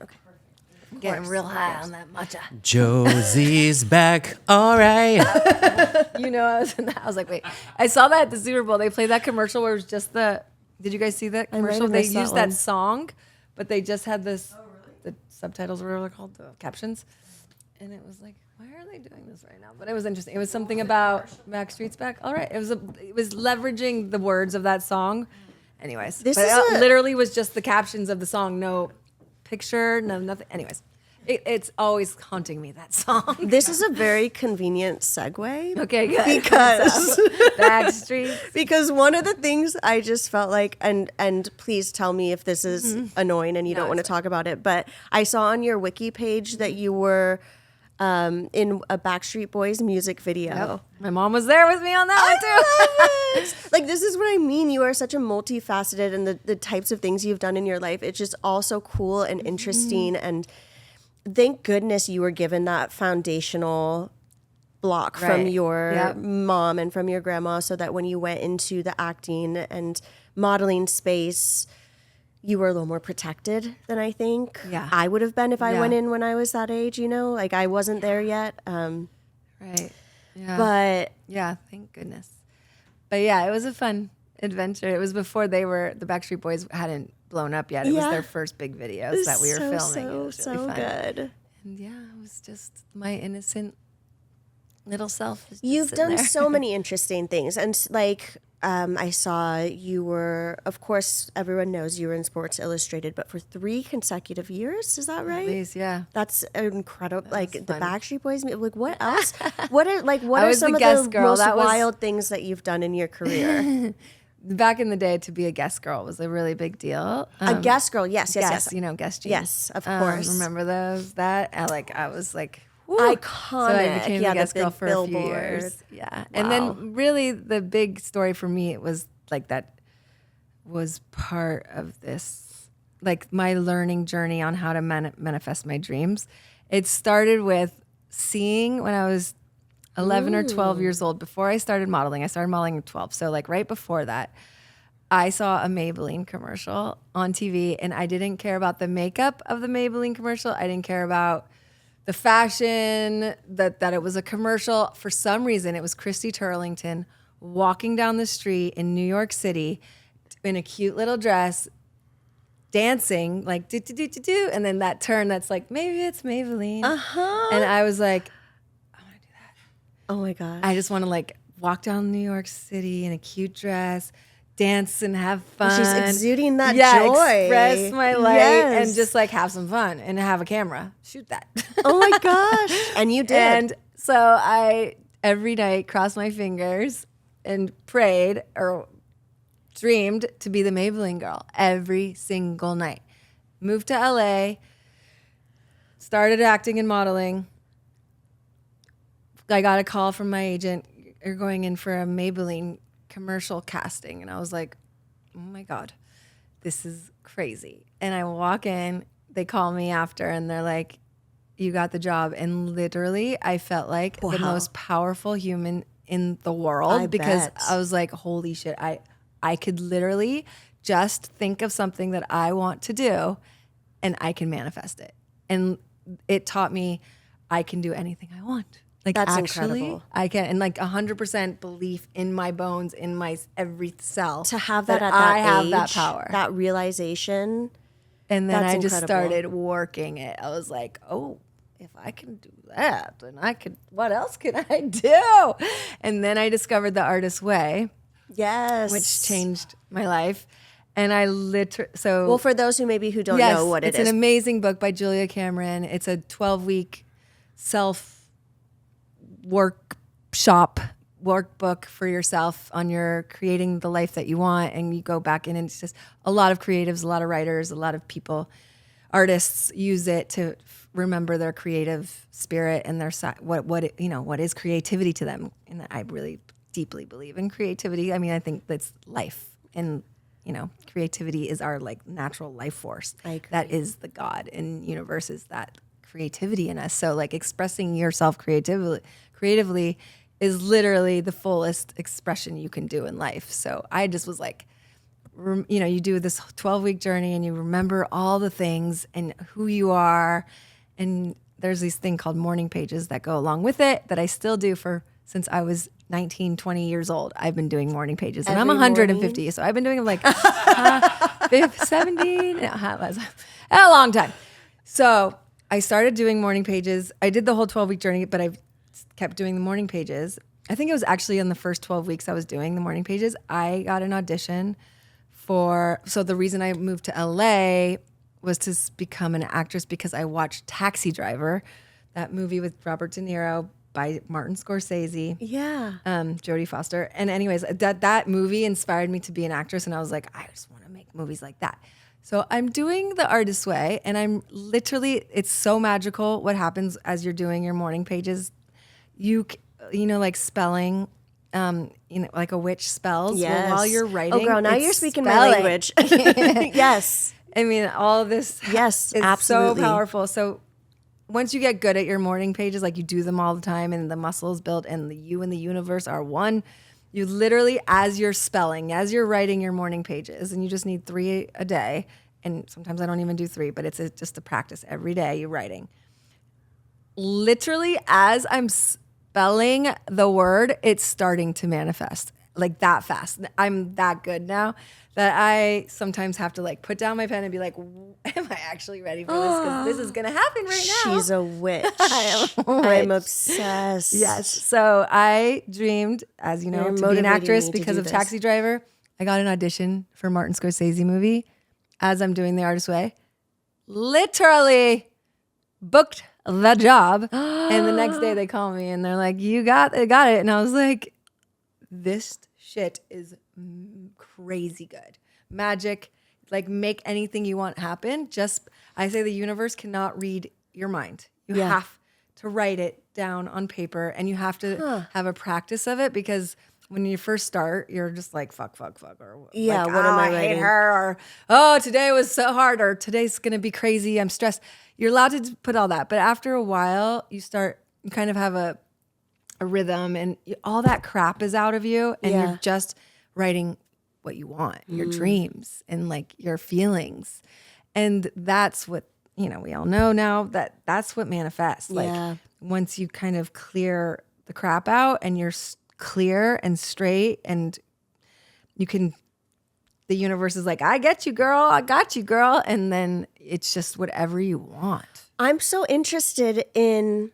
Getting real high on that matcha. Josie's back. All right. I was like, wait. I saw that at the Super Bowl. They played that commercial where it was just did you guys see that commercial? They used that song, but they just had this, the subtitles, whatever they're called, the captions. And it was like, why are they doing this right now? But it was interesting. It was something about Backstreet's Back. All right. It was leveraging the words of that song. Anyways, it literally was just the captions of the song. No picture, no nothing. Anyways, it's always haunting me, that song. This is a very convenient segue. Okay, good. Because Backstreet. Because one of the things I just felt like, and please tell me if this is annoying and you don't want to talk about it, but I saw on your wiki page that you were in a Backstreet Boys music video. Yep. My mom was there with me on that one too. Like, this is what I mean. You are such a multifaceted, and the types of things you've done in your life, it's just all so cool and interesting. And thank goodness you were given that foundational block from your mom and from your grandma, so that when you went into the acting and modeling space, you were a little more protected than I think I would have been if I went in when I was that age, like I wasn't there yet. Right. Yeah. But yeah, thank goodness. But yeah, it was a fun adventure. It was before the Backstreet Boys hadn't blown up yet. It was their first big videos that we were filming. It was really fun. Good. And yeah, it was just my innocent little self. You've done so many interesting things. And like, I saw you were, of course, everyone knows you were in Sports Illustrated, but for 3 consecutive years, is that right? At least, yeah. That's incredible. Like fun. The Backstreet Boys, like what else? What are some of the girl. most wild things that you've done in your career? Back in the day, to be a guest girl was a really big deal. A guest girl, yes. Guest jeans. Yes, of course. Remember those? I was like, woo. Iconic. So I became a guest girl for billboard. a few years. Yeah. Wow. And then really the big story for me, it was like that was part of this, like my learning journey on how to manifest my dreams. It started with seeing when I was 11 or 12 years old. Before I started modeling at 12. So like right before that, I saw a Maybelline commercial on TV, and I didn't care about the makeup of the Maybelline commercial. I didn't care about the fashion, that it was a commercial. For some reason, it was Christy Turlington walking down the street in New York City in a cute little dress, dancing like do do do do do, and then that turn that's like, maybe it's Maybelline. And I was like, I want to do that. Oh my gosh. I just want to like walk down New York City in a cute dress, dance and have fun. She's exuding that joy. Express my light and just like have some fun and have a camera. Shoot that. Oh my gosh. And you did. And so I every night crossed my fingers and prayed or dreamed to be the Maybelline girl every single night. Moved to LA, started acting and modeling. I got a call from my agent, you're going in for a Maybelline commercial casting. And I was like, oh my God, this is crazy. And I walk in, they call me after and they're like, you got the job. And literally I felt like the most powerful human in the world because I was like, holy shit, I could literally just think of something that I want to do and I can manifest it. And it taught me I can do anything I want. Like that's actually, incredible. I can, and like 100% belief in my bones, in my every cell. To have that at that I have age, that power, that realization. And then that's I just incredible. started working it. I was like, oh, if I can do that, then I could. What else can I do? And then I discovered the artist way. Yes. Which changed my life. And I literally, so. Well, for those who don't yes, know what it it's is. an amazing book by Julia Cameron. It's a 12-week workbook for yourself on your creating the life that you want. And you go back in, and it's just a lot of creatives, a lot of writers, a lot of people, artists use it to remember their creative spirit and their what is creativity to them. And I really deeply believe in creativity. I mean, I think that's life, and creativity is our like natural life force. I agree. That is the God and universe is that creativity in us. So like expressing yourself creatively is literally the fullest expression you can do in life. So I just was like, you do this 12-week journey and you remember all the things and who you are. And there's this thing called morning pages that go along with it that I still do since I was 19, 20 years old. I've been doing morning pages, and Every I'm 150. morning? So I've been doing them like 17, a long time. So I started doing morning pages. I did the whole 12-week journey, but I've kept doing the morning pages. I think it was actually in the first 12 weeks I was doing the morning pages, I got an audition so the reason I moved to LA was to become an actress because I watched Taxi Driver, that movie with Robert De Niro by Martin Scorsese. Yeah. Jodie Foster. And anyways, that movie inspired me to be an actress, and I was like, I just want to make movies like that. So I'm doing the artist's way, and I'm literally, it's so magical what happens as you're doing your morning pages. Like spelling, like a witch spells. Yes. Well, while you're writing. Oh, girl, now it's you're speaking spelling. my language. Yes. I mean, all of this Yes, is absolutely. so powerful. So once you get good at your morning pages, like you do them all the time and the muscles build and you and the universe are one, you literally, as you're spelling, as you're writing your morning pages, and you just need 3 a day, and sometimes I don't even do 3, but it's just a practice every day you're writing. Literally, as I'm spelling the word, it's starting to manifest like that fast. I'm that good now that I sometimes have to like put down my pen and be like, am I actually ready for this? Because this is going to happen right now. She's a witch. I am a witch. I'm obsessed. Yes. So I dreamed, as you know, You're to be an motivating actress me to because do of this. Taxi Driver. I got an audition for Martin Scorsese movie as I'm doing The Artist's Way. Literally booked the job. And the next day they call me and they're like, you got it. And I was like, this shit is crazy good. Magic, like make anything you want happen. I say the universe cannot read your mind. You have to write it down on paper, and you have to have a practice of it, because when you first start, you're just like, fuck, or Yeah, like, what am I hate writing? her, or oh, today was so hard, or today's gonna be crazy, I'm stressed. You're allowed to put all that, but after a while, you kind of have a rhythm, and all that crap is out of you, and you're just writing what you want, your dreams, and like your feelings. And that's what, we all know now that's what manifests. Like once you kind of clear the crap out and you're clear and straight, and the universe is like, I get you, girl. I got you, girl. And then it's just whatever you want. I'm so interested in.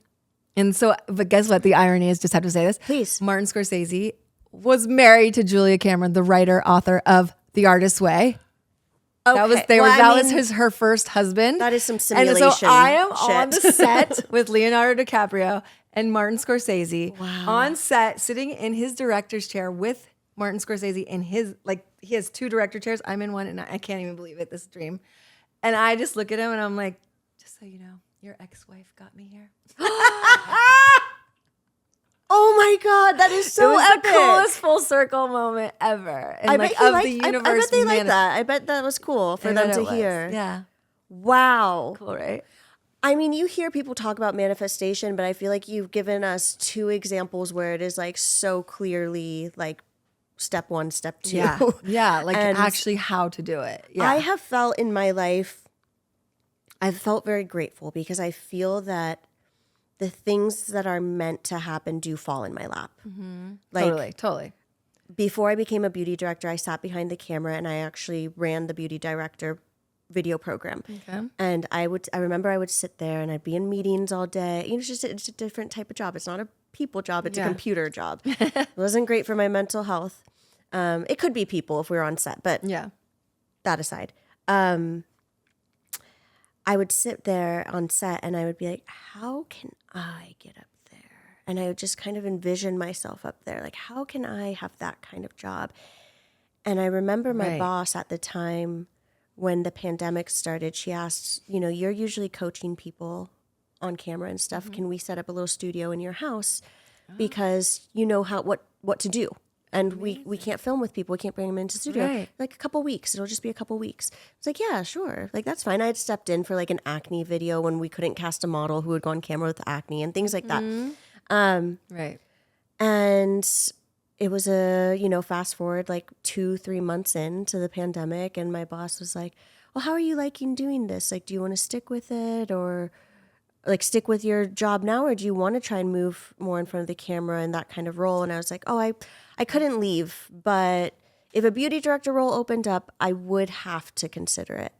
And so, but guess what? The irony is, just have to say this. Please. Martin Scorsese was married to Julia Cameron, the writer, author of The Artist's Way. That was her first husband. That is some simulation. And so I am shit. on the set with Leonardo DiCaprio and Martin Scorsese on set, sitting in his director's chair with Martin Scorsese in his, like, he has 2 director chairs. I'm in one, and I can't even believe it. This dream. And I just look at him and I'm like, just so you know, your ex-wife got me here. Oh my God, that is so it was epic. the coolest full circle moment ever. And I like bet he of liked, the universe. I bet they like that. I bet that was cool for them to hear. Yeah. Wow. Cool, right? I mean, you hear people talk about manifestation, but I feel like you've given us 2 examples where it is like so clearly like step 1, step 2. Yeah. Yeah. Like And actually how to do it. Yeah. I have felt in my life, I've felt very grateful because I feel that the things that are meant to happen do fall in my lap. Like, Totally. before I became a beauty director, I sat behind the camera and I actually ran the beauty director video program. Okay. And I remember I would sit there and I'd be in meetings all day. It's a different type of job. It's not a people job. It's a computer job. It wasn't great for my mental health. It could be people if we were on set, but Yeah. that aside, I would sit there on set and I would be like, how can I get up there? And I would just kind of envision myself up there. Like, how can I have that kind of job? And I remember my boss at the time when the pandemic started, she asked, you're usually coaching people on camera and stuff. Can we set up a little studio in your house? Because you know what to do. And we can't film with people. We can't bring them into the studio. Right. Like a couple weeks. It'll just be a couple weeks. It's like, yeah, sure. Like, that's fine. I had stepped in for like an acne video when we couldn't cast a model who would go on camera with acne and things like that. Right. And it was fast forward like 2-3 months into the pandemic. And my boss was like, well, how are you liking doing this? Like, do you want to stick with it or like stick with your job now? Or do you want to try and move more in front of the camera and that kind of role? And I was like, I couldn't leave, but if a beauty director role opened up, I would have to consider it.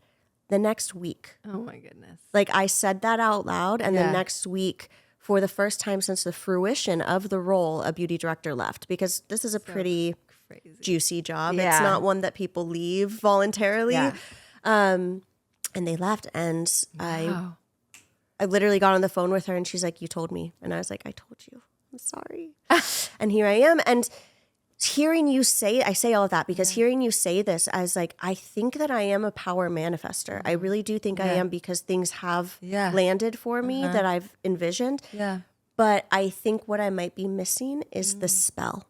The next week. Oh my goodness. Like I said that out loud, and the next week, for the first time since the fruition of the role, a beauty director left, because this is a pretty juicy job. Yeah. It's not one that people leave voluntarily. Yeah. And they left, and I literally got on the phone with her, and she's like, you told me. And I was like, I told you. I'm sorry. And here I am. And hearing you I say all of that because hearing you say this, I was like, I think that I am a power manifester. I really do think I am, because things have landed for me that I've envisioned. Yeah. But I think what I might be missing is the spell,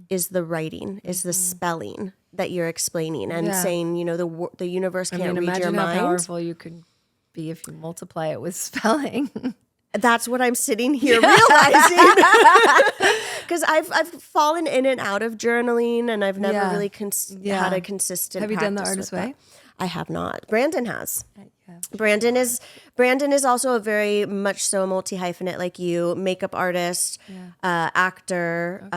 is the writing, is the spelling that you're explaining and saying, the universe can't read your imagine mind. how powerful you could be if you multiply it with spelling. That's what I'm sitting here realizing. Because I've fallen in and out of journaling, and I've never really had a consistent. Have you done the practice Artist with Way? that. I have not. Brandon has. Brandon is also a very much so multi-hyphenate like you, makeup artist, actor,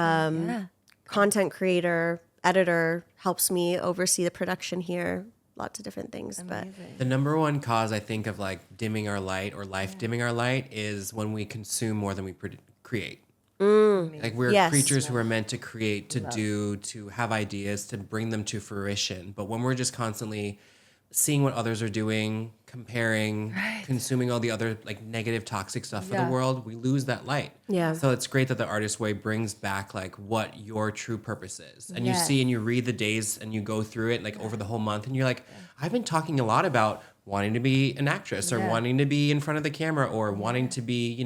content creator, editor, helps me oversee the production here. Lots of different things. Amazing. But the number one cause I think of like dimming our light or life dimming our light is when we consume more than we create. Like we're creatures who are meant to create, to do, to have ideas, to bring them to fruition. But when we're just constantly seeing what others are doing, comparing, consuming all the other like negative, toxic stuff for the world, we lose that light. Yeah. So it's great that the Artist Way brings back like what your true purpose is. And you see and you read the days and you go through it like over the whole month and you're like, I've been talking a lot about wanting to be an actress or wanting to be in front of the camera or wanting to be,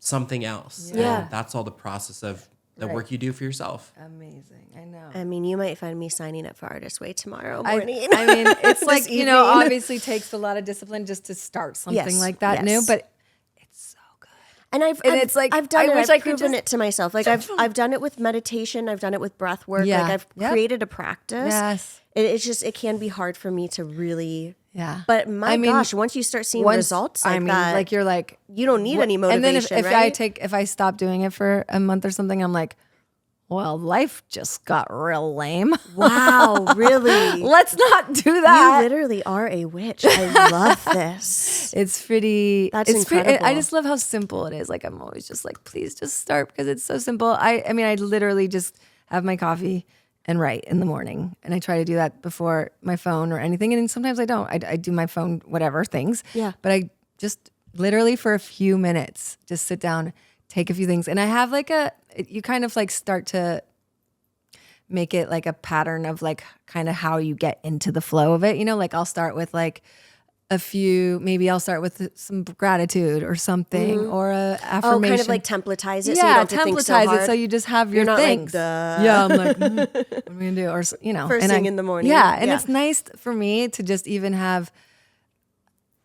something else. Yeah. And that's all the process of the work you do for yourself. Amazing. I know. I mean, you might find me signing up for Artist Way tomorrow morning. I mean, it's like, obviously takes a lot of discipline just to start something like that new, but it's so good. And I've done it. I've proven it to myself. Like I've done it with meditation. I've done it with breath work. Yeah. Like I've created a practice. Yes. It's just, it can be hard for me to really. Yeah. But gosh, once you start seeing results like that, like you're like, you don't need any motivation. And then if I stop doing it for a month or something, I'm like, well, life just got real lame. Wow, really? Let's not do that. You literally are a witch. I love this. It's pretty. That's incredible. I just love how simple it is. Like I'm always just like, please just start because it's so simple. I mean, I literally just have my coffee and write in the morning. And I try to do that before my phone or anything. And sometimes I don't. I do my phone, whatever things. Yeah. But I just literally for a few minutes, just sit down, take a few things. And I have like you kind of like start to make it like a pattern of like kind of how you get into the flow of it. Like I'll start with like maybe I'll start with some gratitude or something or a affirmation. Oh, kind of like templatize it so you don't have to think so hard. It so you just have your things. Like, yeah, I'm like, what am I going to do? Or, First thing in the morning. Yeah, and it's nice for me to just even have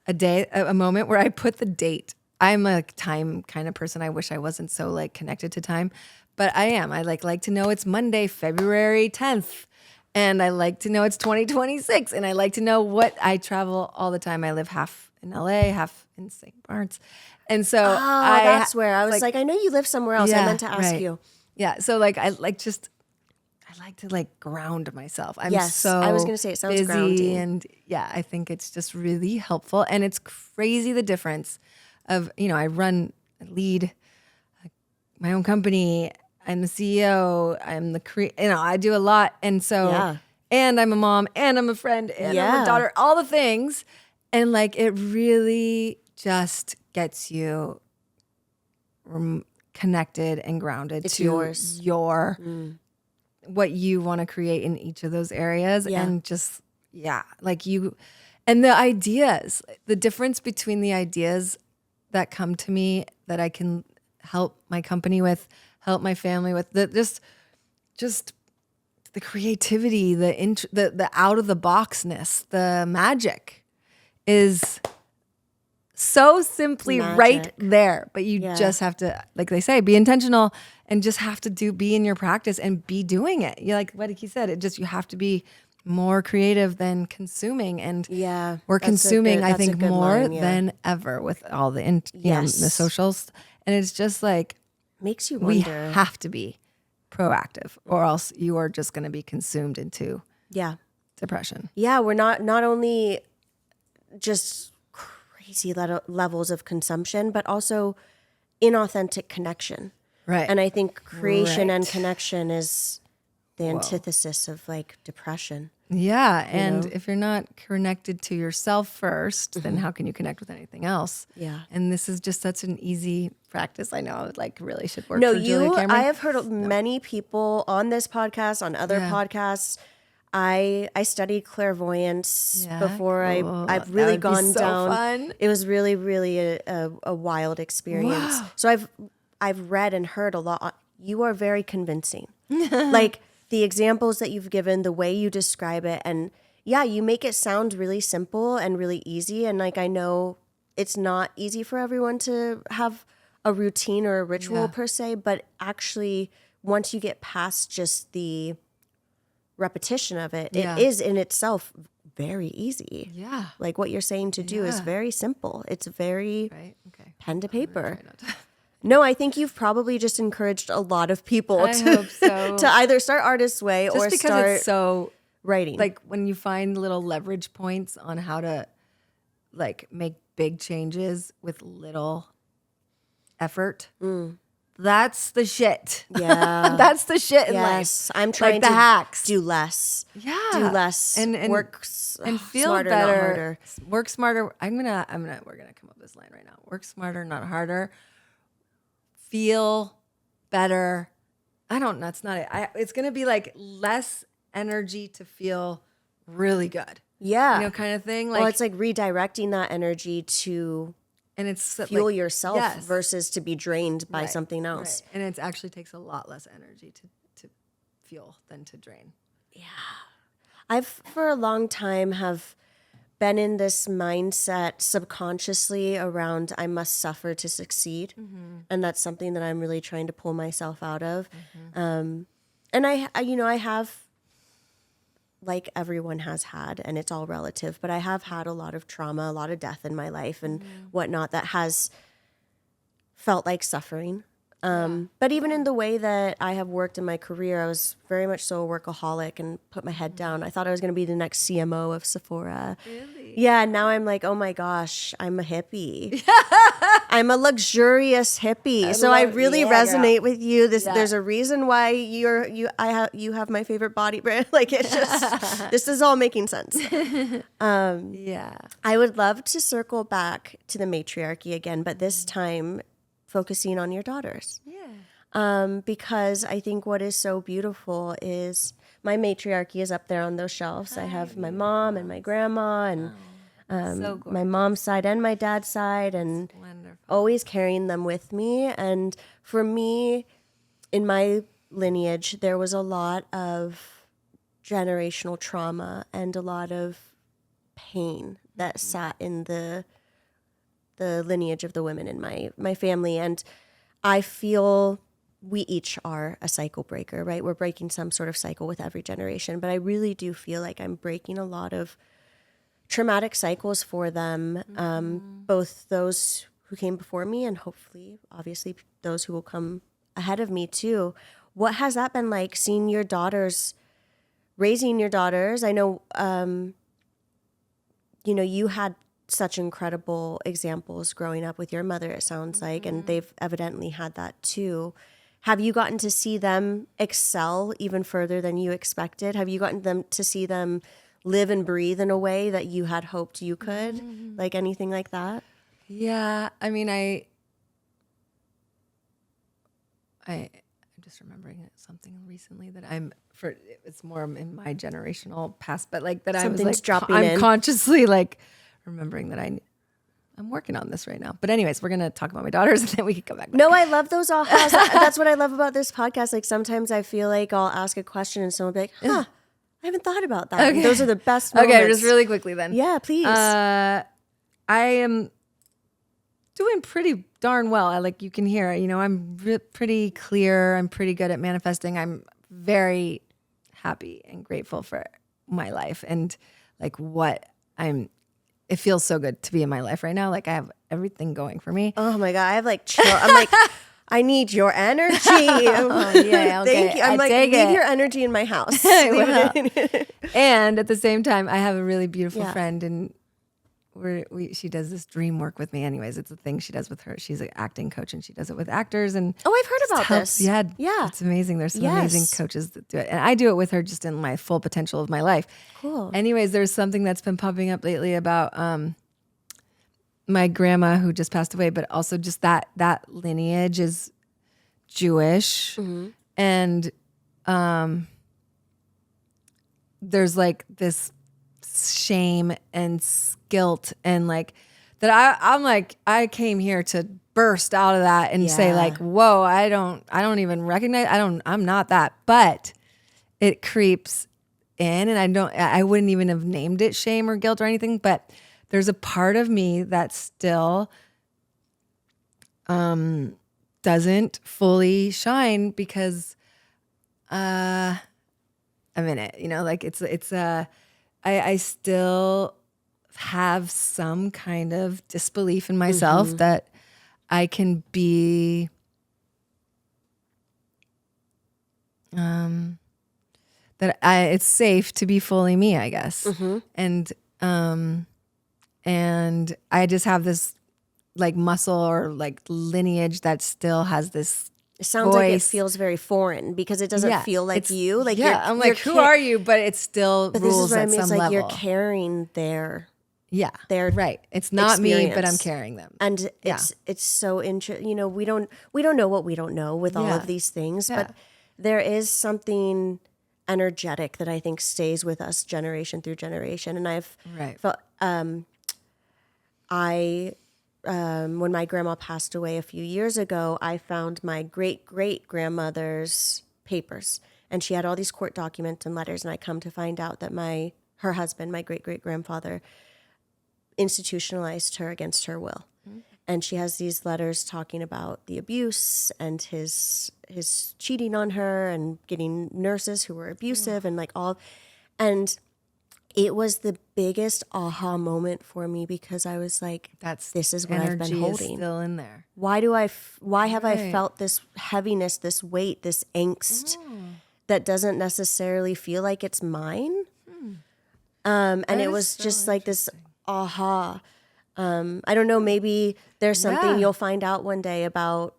a moment where I put the date. I'm a time kind of person. I wish I wasn't so like connected to time, but I am. I like to know it's Monday, February 10th. And I like to know it's 2026. And I like to know what I travel all the time. I live half in LA, half in St. Bart's. And so that's where I was like, I know you live somewhere else. I meant to ask you. Yeah. So like I like to like ground myself. I was going to say it sounds busy grounding. And I think it's just really helpful. And it's crazy the difference of, I lead my own company. I'm the CEO. I'm the I do a lot, and so and I'm a mom and I'm a friend and I'm a daughter, all the things. And like, it really just gets you connected and grounded It's to yours. your what you want to create in each of those areas. And just, like you, and the ideas, the difference between the ideas that come to me that I can help my company with, help my family with, just the creativity, the out of the boxness, the magic is so simply right there. But you just have to, like they say, be intentional and just have to be in your practice and be doing it. You like what he said, you have to be more creative than consuming. And we're consuming, I think, more than ever with all the the socials. And it's just like, makes you we wonder. have to be proactive or else you are just going to be consumed into depression. Yeah, we're not only just crazy levels of consumption, but also inauthentic connection. Right. And I think creation and connection is the antithesis of like depression. Yeah. And if you're not connected to yourself first, then how can you connect with anything else? Yeah. And this is just such an easy practice. I know it like really should work No, for Julia Cameron. I have heard many people on this podcast, on other podcasts. I studied clairvoyance before I've really gone down. Fun. It was really, really a wild experience. Wow. So I've read and heard a lot. You are very convincing. Like the examples that you've given, the way you describe it, and you make it sound really simple and really easy. And like I know it's not easy for everyone to have a routine or a ritual per se, but actually once you get past just the repetition of it, it is in itself very easy. Yeah. Like what you're saying to do is very simple. It's very pen to paper. No, I think you've probably just encouraged a lot of people to either start Artist's Way just or because start it's so writing. Like when you find little leverage points on how to like make big changes with little effort. That's the shit. Yeah. That's the shit in life. I'm trying the to hacks. do less. Yeah. Do less. And work and feel smarter, better. not harder. Work smarter. We're gonna come up with this line right now. Work smarter, not harder. Feel better. I don't know. That's not it. It's gonna be like less energy to feel really good. Yeah. You know, kind of thing. Like, well, it's like redirecting that energy to and it's fuel like, yourself versus to be drained by something else. Right. And it actually takes a lot less energy to fuel than to drain. Yeah. I've for a long time have been in this mindset subconsciously around I must suffer to succeed. And that's something that I'm really trying to pull myself out of. And I have, like everyone has had, and it's all relative, but I have had a lot of trauma, a lot of death in my life and whatnot that has felt like suffering. But even in the way that I have worked in my career, I was very much so a workaholic and put my head down. I thought I was going to be the next CMO of Sephora. Really? Yeah, now I'm like, oh my gosh, I'm a hippie. I'm a luxurious hippie. So I really resonate with you. There's a reason why you have my favorite body brand. Like it's just this is all making sense. I would love to circle back to the matriarchy again, but this time focusing on your daughters. Because I think what is so beautiful is my matriarchy is up there on those shelves. I have my mom and my grandma and my mom's side and my dad's side, and always carrying them with me. And for me, in my lineage, there was a lot of generational trauma and a lot of pain that sat in the lineage of the women in my family. And I feel we each are a cycle breaker, right? We're breaking some sort of cycle with every generation, but I really do feel like I'm breaking a lot of traumatic cycles for them, both those who came before me and hopefully, obviously, those who will come ahead of me too. What has that been like, seeing your daughters, raising your daughters? I know, you had such incredible examples growing up with your mother, it sounds like, and they've evidently had that too. have you gotten to see them excel even further than you expected? Have you gotten them to see them live and breathe in a way that you had hoped you could? Like anything like that? Yeah. I mean, I'm just remembering something recently that it's more in my generational past, but like that Something's I was like, dropping I'm in. consciously like remembering that I'm working on this right now. But anyways, we're going to talk about my daughters and then we can come back. No, I love those ahas. That's what I love about this podcast. Like sometimes I feel like I'll ask a question and someone will be like, huh, I haven't thought about that. Okay. Those are the best moments. Okay, just really quickly then. Yeah, please. I am doing pretty darn well. You can hear, I'm pretty clear. I'm pretty good at manifesting. I'm very happy and grateful for my life and like it feels so good to be in my life right now. Like I have everything going for me. Oh my God. I have like chill. I'm like, I need your energy. Yeah, okay. Thank you. I'm like, take leave it. your energy in my house. And at the same time, I have a really beautiful Yeah. friend, and she does this dream work with me. Anyways, it's a thing she does with her. She's an acting coach, and she does it with actors. And Oh, I've heard just about helps- this. Yeah, Yeah. it's amazing. There's some Yes. amazing coaches that do it, and I do it with her just in my full potential of my life. Cool. Anyways, there's something that's been popping up lately about my grandma who just passed away, but also just that lineage is Jewish, and there's like this shame and guilt and like that I'm like I came here to burst out of that and say Yeah. like, whoa, I don't even recognize, I'm not that, but it creeps in, and I wouldn't even have named it shame or guilt or anything, but there's a part of me that still doesn't fully shine because I'm in it, like I still have some kind of disbelief in myself that I can be it's safe to be fully me, I guess. And I just have this like muscle or like lineage that still has this It sounds like it voice. feels very foreign because it doesn't feel like you. Like I'm like, who are you? But it still But this is rules what I at mean. some It's like level. you're carrying their They're right. It's not me, but I'm experience. carrying them. And it's so interesting. We don't know what we don't know with all Yeah. of these things, Yeah. but there is something energetic that I think stays with us generation through generation. And I've Right. felt when my grandma passed away a few years ago, I found my great grandmother's papers, and she had all these court documents and letters. And I come to find out that her husband, my great grandfather, institutionalized her against her will. And she has these letters talking about the abuse and his cheating on her and getting nurses who were abusive and like all. And it was the biggest aha moment for me because I was like, this is what I've been energy holding. is still in there. Why have I Right. felt this heaviness, this weight, this angst that doesn't necessarily feel like it's mine? And That it is was so just like this aha. I don't know, maybe there's something Yeah. you'll find out one day about,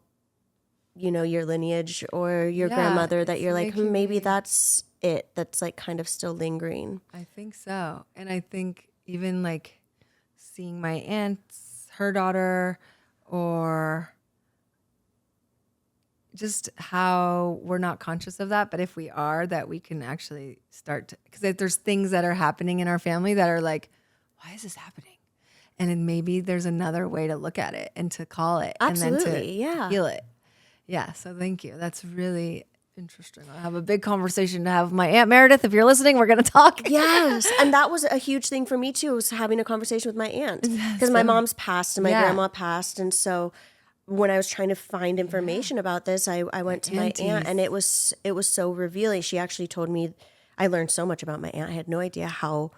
your lineage or your Yeah, grandmother that it's you're like, making maybe me- that's it. That's like kind of still lingering. I think so. And I think even like seeing my aunt's, her daughter, or just how we're not conscious of that. But if we are, that we can actually start to, because there's things that are happening in our family that are like, why is this happening? And then maybe there's another way to look at it and to call it and then to Absolutely, yeah. heal it. Yeah. So thank you. That's really interesting. I have a big conversation to have with my Aunt Meredith. If you're listening, we're going to talk. Yes. And that was a huge thing for me too, was having a conversation with my aunt. Because my mom's passed and my grandma passed. And so when I was trying to find information about this, I went to my aunt, and it was so revealing. She actually told me, I learned so much about my aunt. I had no idea how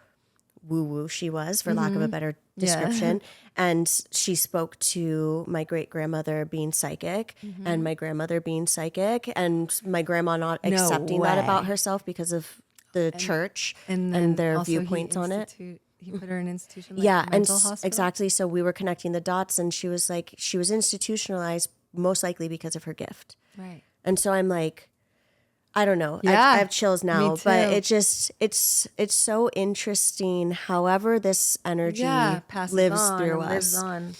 woo-woo she was, for lack of a better description. And she spoke to my great-grandmother being psychic and my grandmother being psychic and my grandma not No accepting that about way. herself because of the church then and their also viewpoints on it. He put her in an institution, like Yeah, a mental and hospital. exactly. So we were connecting the dots, and she was like, she was institutionalized most likely because of her gift. Right. And so I'm like, I don't know. Yeah, I have chills now, me but too. it just, it's so interesting. However, this energy passes lives on through and lives us. on.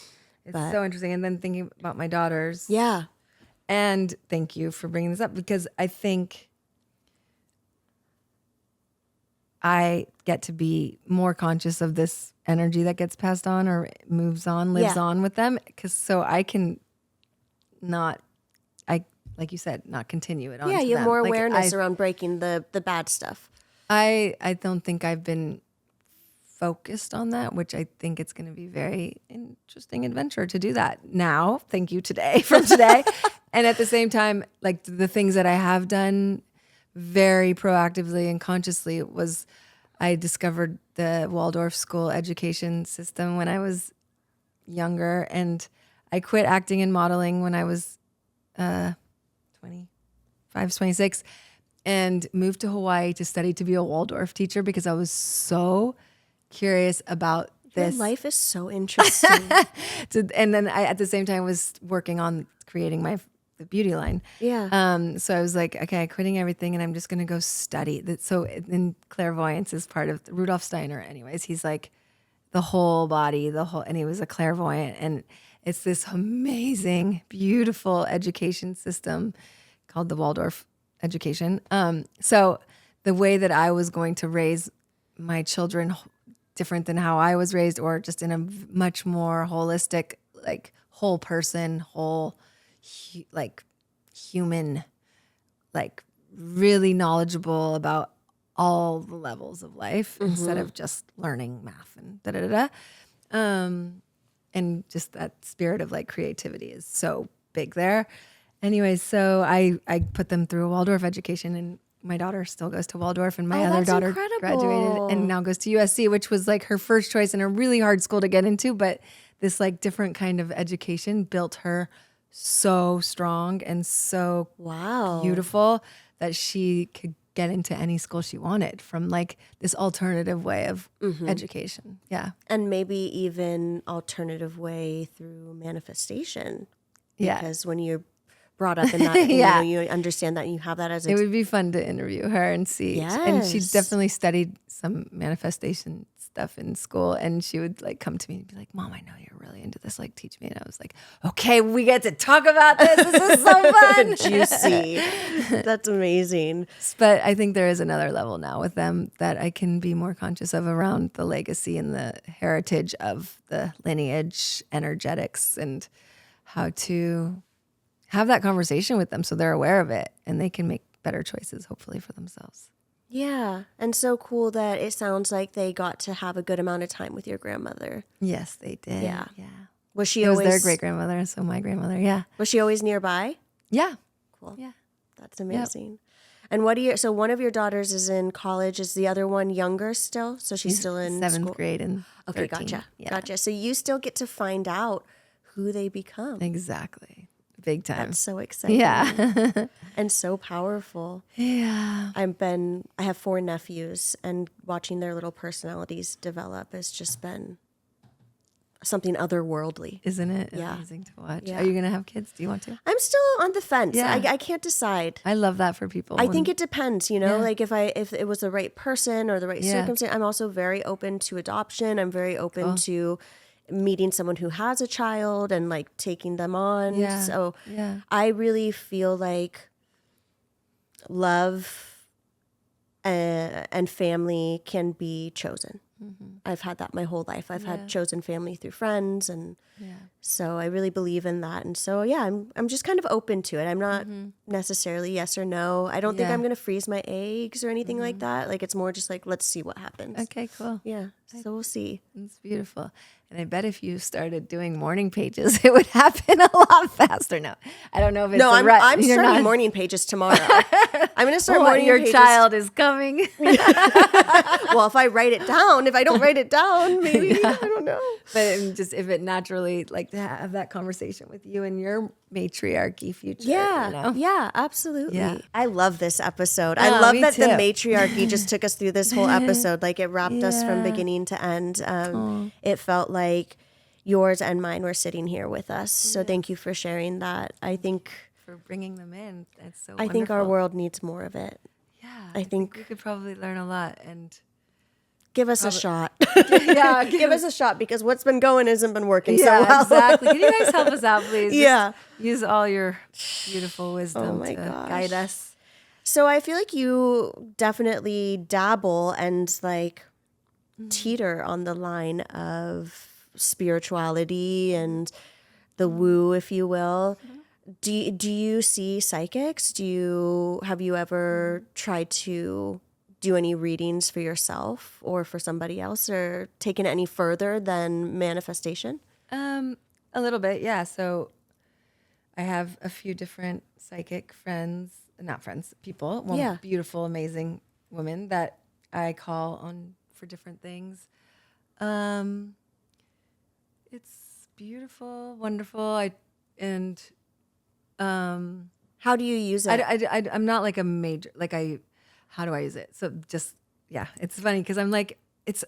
It's But- so interesting. And then thinking about my daughters. Yeah. And thank you for bringing this up, because I think I get to be more conscious of this energy that gets passed on or moves on, lives on with them. Because so I can not, like you said, not continue it on. Yeah, to you have them. more Like, awareness around breaking the bad stuff. I don't think I've been focused on that, which I think it's going to be very interesting adventure to do that now. Thank you today from today. And at the same time, like the things that I have done very proactively and consciously was I discovered the Waldorf school education system when I was younger, and I quit acting and modeling when I was 26 and moved to Hawaii to study to be a Waldorf teacher because I was so curious about Your this. life is so interesting. And then I, at the same time, was working on creating the beauty line. Yeah. So I was like, okay, quitting everything, and I'm just going to go study that. So in clairvoyance is part of Rudolf Steiner. Anyways, he's like the whole body, and he was a clairvoyant, and it's this amazing, beautiful education system called the Waldorf education. So the way that I was going to raise my children different than how I was raised, or just in a much more holistic, like whole person, like human, like really knowledgeable about all the levels of life instead of just learning math and and just that spirit of like creativity is so big there. Anyways, so I put them through a Waldorf education, and my daughter still goes to Waldorf, and my other that's daughter incredible. graduated and now goes to USC, which was like her first choice and a really hard school to get into. But this like different kind of education built her so strong and so beautiful that she could get into any school she wanted from like this alternative way of education. Yeah. And maybe even alternative way through manifestation. Because when you're brought up in that, and, you understand that and you have that as It would be fun to interview her and see. And she definitely studied some manifestation stuff in school, and she would like come to me and be like, Mom, I know you're really into this, like teach me. And I was like, okay, we get to talk about this. This is so fun. Juicy. That's amazing. But I think there is another level now with them that I can be more conscious of around the legacy and the heritage of the lineage, energetics, and how to have that conversation with them so they're aware of it and they can make better choices, hopefully, for themselves. Yeah. And so cool that it sounds like they got to have a good amount of time with your grandmother. Yes, they did. Yeah. Yeah. Was she It was always their great grandmother, so my grandmother. Yeah. Was she always nearby? Yeah. Cool. Yeah. That's amazing. And so one of your daughters is in college. Is the other one younger still? So she's still in 7th school? grade and 13. Gotcha. Yeah. Gotcha. So you still get to find out who they become. Exactly. Big time. That's so exciting. Yeah. And so powerful. Yeah. I have 4 nephews, and watching their little personalities develop has just been something otherworldly. Isn't it Yeah. amazing to watch? Yeah. Are you going to have kids? Do you want to? I'm still on the fence. Yeah. I can't decide. I love that for people. I think it depends, Yeah. like if it was the right person or the right circumstance. I'm also very open to adoption. I'm very open to meeting someone who has a child and like taking them on. Yeah. So Yeah. I really feel like love and family can be chosen. I've had that my whole life. I've had chosen family through friends, and so I really believe in that. And so I'm just kind of open to it. I'm not necessarily yes or no. I don't think I'm gonna freeze my eggs or anything like that. Like it's more just like let's see what happens. Okay, cool. Yeah. So we'll see. It's beautiful. And I bet if you started doing morning pages, it would happen a lot faster. No, I don't know if it's No, a rut. I'm You're starting not- morning pages tomorrow. I'm gonna start morning your pages. child is coming. Well, if I write it down, if I don't write it down, maybe I don't know. But just if it naturally, like to have that conversation with you and your matriarchy future. Yeah, You know? yeah, absolutely. Yeah. I love this episode. Oh, I love me that the too. matriarchy just took us through this whole episode. Like it wrapped us from Yeah. beginning to end. It felt like yours and mine were sitting here with us. So thank you for sharing that. I think for bringing them in. That's so I think our wonderful. world needs more of it. Yeah, I think we could probably learn a lot. And give us a shot. yeah, Give us a shot because what's been going hasn't been working so yeah, well. exactly. Can you guys help us out, please? Yeah. Just use all your beautiful wisdom my to gosh. guide us. So I feel like you definitely dabble and like teeter on the line of spirituality and the woo, if you will. Do you see psychics? Have you ever tried to do any readings for yourself or for somebody else, or taken it any further than manifestation? A little bit, yeah. So I have a few different psychic people. Well, Yeah. beautiful, amazing women that I call on for different things. It's beautiful, wonderful. How do you use it? I'm not like a major, how do I use it? So just, yeah, it's funny because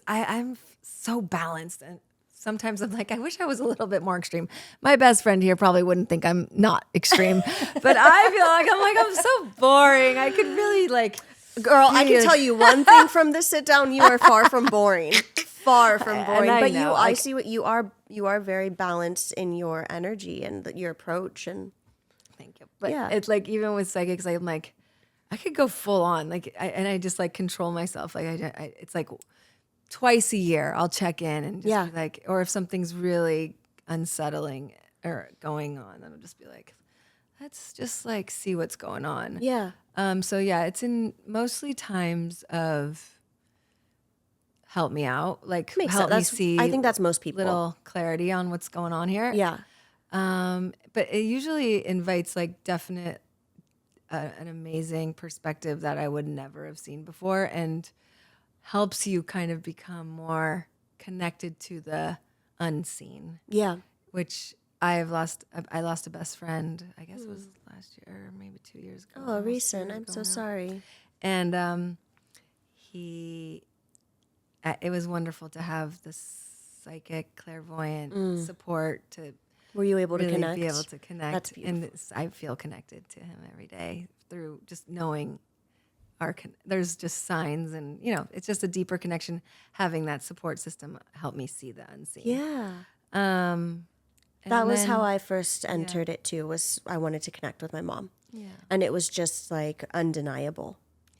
I'm so balanced, and sometimes I'm like, I wish I was a little bit more extreme. My best friend here probably wouldn't think I'm not extreme, but I feel like I'm so boring. I could really Girl, I can tell you one thing from this sit down: you are far from boring. Far from boring. I But know, I see what you are. You are very balanced in your energy and your approach. And Thank you. But Yeah. it's like, even with psychics, I'm like, I could go full on, I just control myself. It's like twice a year I'll check in and just be like, or if something's really unsettling or going on, then I'll just be like, let's just see what's going on. yeah, So yeah, it's in mostly times of help me out, makes help me sense. see. I think that's most people. Little clarity on what's going on here. Yeah, But it usually invites definite, an amazing perspective that I would never have seen before, and helps you kind of become more connected to the unseen, yeah. which I lost a best friend, I guess it was last year or maybe 2 years ago. Oh, almost 2 recent. years I'm ago so now. sorry. And it was wonderful to have this psychic, clairvoyant support to Were you able to really connect? be able to connect. That's beautiful. I feel connected to him every day through just knowing there's just signs, and it's just a deeper connection. Having that support system helped me see the unseen. Yeah. And That was then- how I first entered it too. Was I wanted to connect with my mom, Yeah. and it was just undeniable.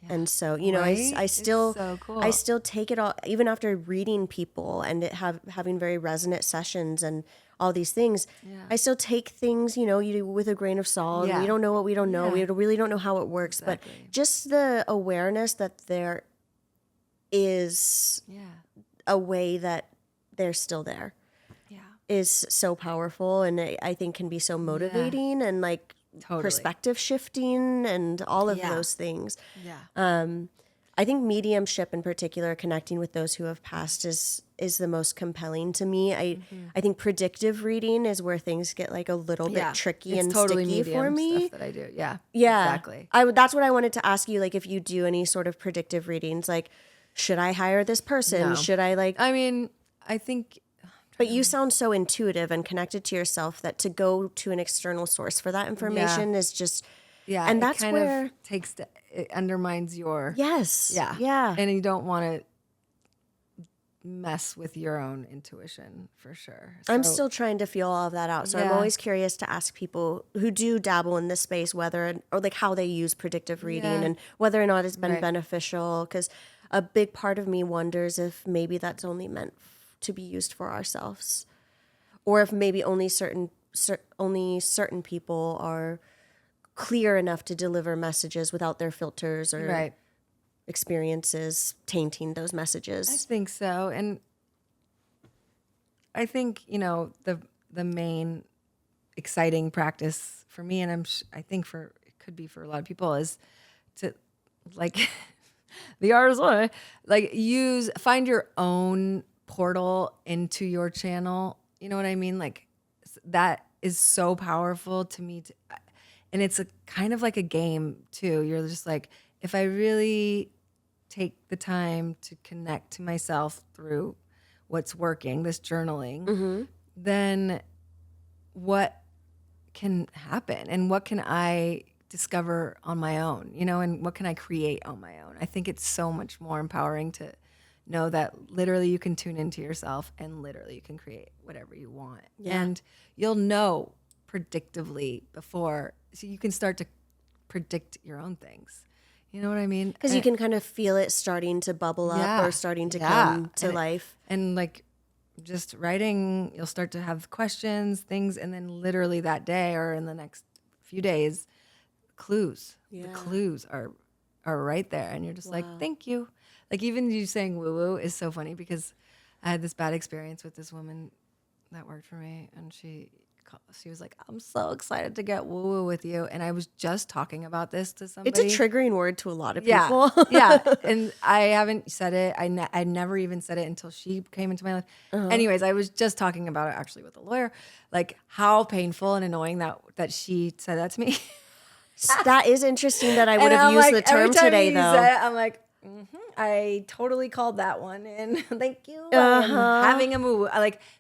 And so, Right? I It's still, so cool. I still take it all, even after reading people and having very resonant sessions and all these things. Yeah. I still take things, you with a grain of salt. Yeah. We don't know what we don't know. Yeah. We really don't know how it works. Exactly. But just the awareness that there is Yeah. a way that they're still there Yeah. is so powerful, and I think can be so motivating and Totally. perspective shifting and all of Yeah. those things. Yeah. I think mediumship in particular, connecting with those who have passed, is the most compelling to me. I think predictive reading is where things get a little bit tricky It's and totally sticky for medium me. stuff that I do. Yeah. Yeah, Exactly. That's what I wanted to ask you. If you do any sort of predictive readings, should I hire this person? No. Should I I mean, I think. But you sound so intuitive and connected to yourself that to go to an external source for that information is just Yeah, and it that's kind where of it undermines your yes, yeah. and you don't want to mess with your own intuition for sure. I'm So- still trying to feel all of that out. So I'm Yeah. always curious to ask people who do dabble in this space whether or how they use predictive reading Yeah. and whether or not it's been Right. beneficial, because a big part of me wonders if maybe that's only meant to be used for ourselves, or if maybe only certain people are clear enough to deliver messages without their filters or right. experiences tainting those I messages. think so, and I think the main exciting practice for me, and I think it could be for a lot of people, is to the artist way, find your own portal into your channel. You know what I mean? That is so powerful to me. And it's a kind of like a game too. You're just if I really take the time to connect to myself through what's working, this journaling, then what can happen and what can I discover on my own, and what can I create on my own. I think it's so much more empowering to know that literally you can tune into yourself and literally you can create whatever you want. Yeah. And you'll know predictively before, so you can start to predict your own things. You know what I mean? Because you can kind of feel it starting to bubble up or starting to come to life. And like just writing, you'll start to have questions, things, and then literally that day or in the next few days, clues. Yeah. The clues are right there. And you're just like, thank you. Like even you saying woo woo is so funny because I had this bad experience with this woman that worked for me, and she was like, I'm so excited to get woo woo with you. And I was just talking about this to somebody. It's a triggering word to a lot of people. Yeah. And I haven't said it. I never even said it until she came into my life. Anyways, I was just talking about it actually with a lawyer, like how painful and annoying that she said that to me. That is interesting that I would have used the term today, though. I'm like, I totally called that one in. Thank you. I'm having a move.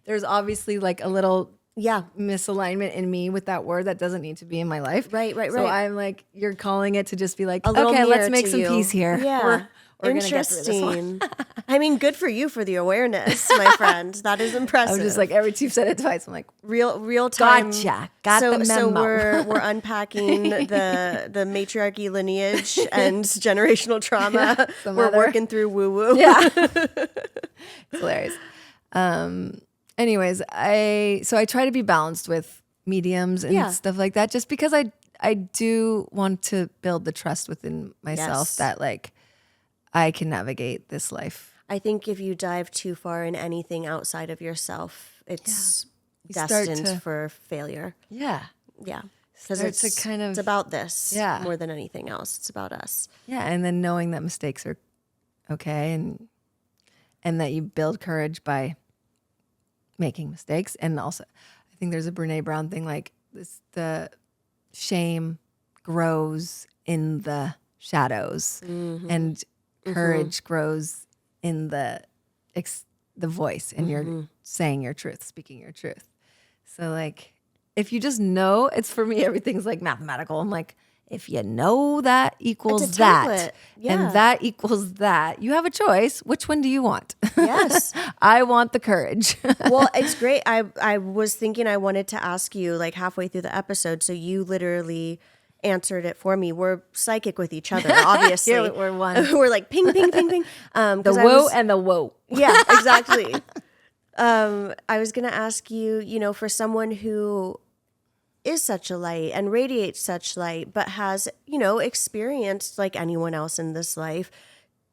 There's obviously like a little misalignment in me with that word that doesn't need to be in my life. Right. So I'm like, you're calling it to just be like, okay, let's make some peace here. Yeah. We're gonna get through this one. I mean, good for you for the awareness, my friend. That is impressive. I'm just like, you've said it twice. I'm like, real time. Gotcha. Got the memo. So we're unpacking the matriarchy lineage and generational trauma. We're working through woo woo. Yeah. It's hilarious. Anyways, I try to be balanced with mediums and stuff like that, just because I do want to build the trust within myself that like I can navigate this life. I think if you dive too far in anything outside of yourself, it's destined for failure. Yeah. Yeah. Because it's about this more than anything else. It's about us. Yeah. And then knowing that mistakes are okay and that you build courage by making mistakes. And also, I think there's a Brene Brown thing like this: the shame grows in the shadows, and courage grows in the voice, and you're saying your truth, speaking your truth. So like, if you just know, it's for me, everything's like mathematical. I'm like, if you know that equals that, and that equals that, you have a choice. Which one do you want? Yes. I want the courage. Well, it's great. I was thinking I wanted to ask you like halfway through the episode, so you literally answered it for me. We're psychic with each other, obviously. Yeah, we're one. We're like ping, ping, ping, ping. The whoa and the whoa. Yeah, exactly. I was going to ask you, for someone who is such a light and radiates such light, but has, experienced like anyone else in this life,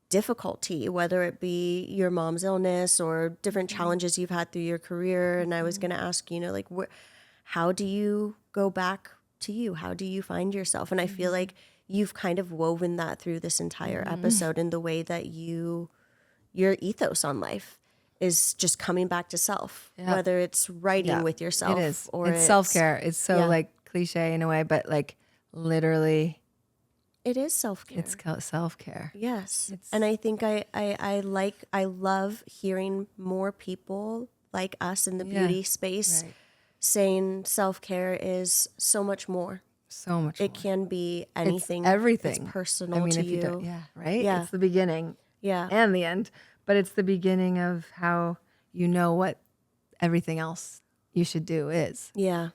difficulty, whether it be your mom's illness or different challenges you've had through your career. And I was going to ask, how do you go back to you? How do you find yourself? And I feel like you've kind of woven that through this entire episode in the way that your ethos on life is just coming back to self, whether it's writing with yourself. It is. Or it's self-care. It's so like cliche in a way, but like literally it is self-care. It's self-care. Yes. And I think I love hearing more people like us in the beauty space saying self-care is so much more. So much more. It can be anything. It's everything. It's personal to you. Right? Yeah. It's the beginning and the end. But it's the beginning of how you know what everything else you should do is. Yeah.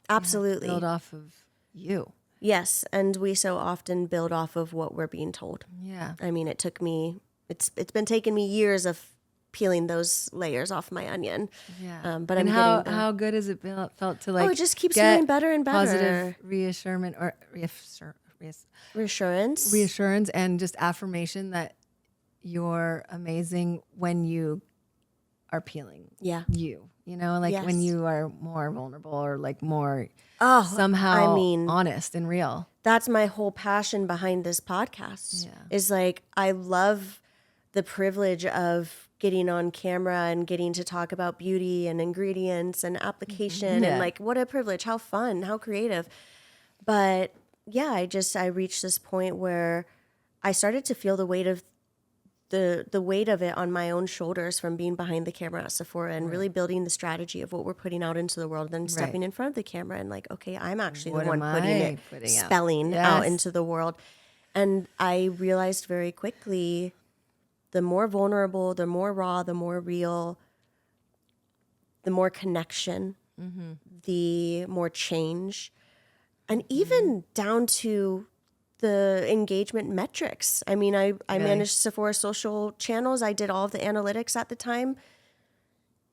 Absolutely. Build off of you. Yes. And we so often build off of what we're being told. Yeah. I mean, it's been taking me years of peeling those layers off my onion. Yeah. But and I'm how good has it felt to like it just keeps getting better and better. Positive reassurance or reassurance and just affirmation that you're amazing when you are peeling you when you are more vulnerable or like more somehow honest and real. That's my whole passion behind this podcast is like, I love the privilege of getting on camera and getting to talk about beauty and ingredients and application and like, what a privilege, how fun, how creative. But I reached this point where I started to feel the weight of the weight of it on my own shoulders from being behind the camera at Sephora and really building the strategy of what we're putting out into the world, then stepping in front of the camera and like, okay, I'm actually What the one am putting I it, putting out? spelling out Yes. into the world. And I realized very quickly, the more vulnerable, the more raw, the more real, the more connection, the more change, and even down to the engagement metrics. I mean, I managed Sephora social channels. I did all of the analytics at the time.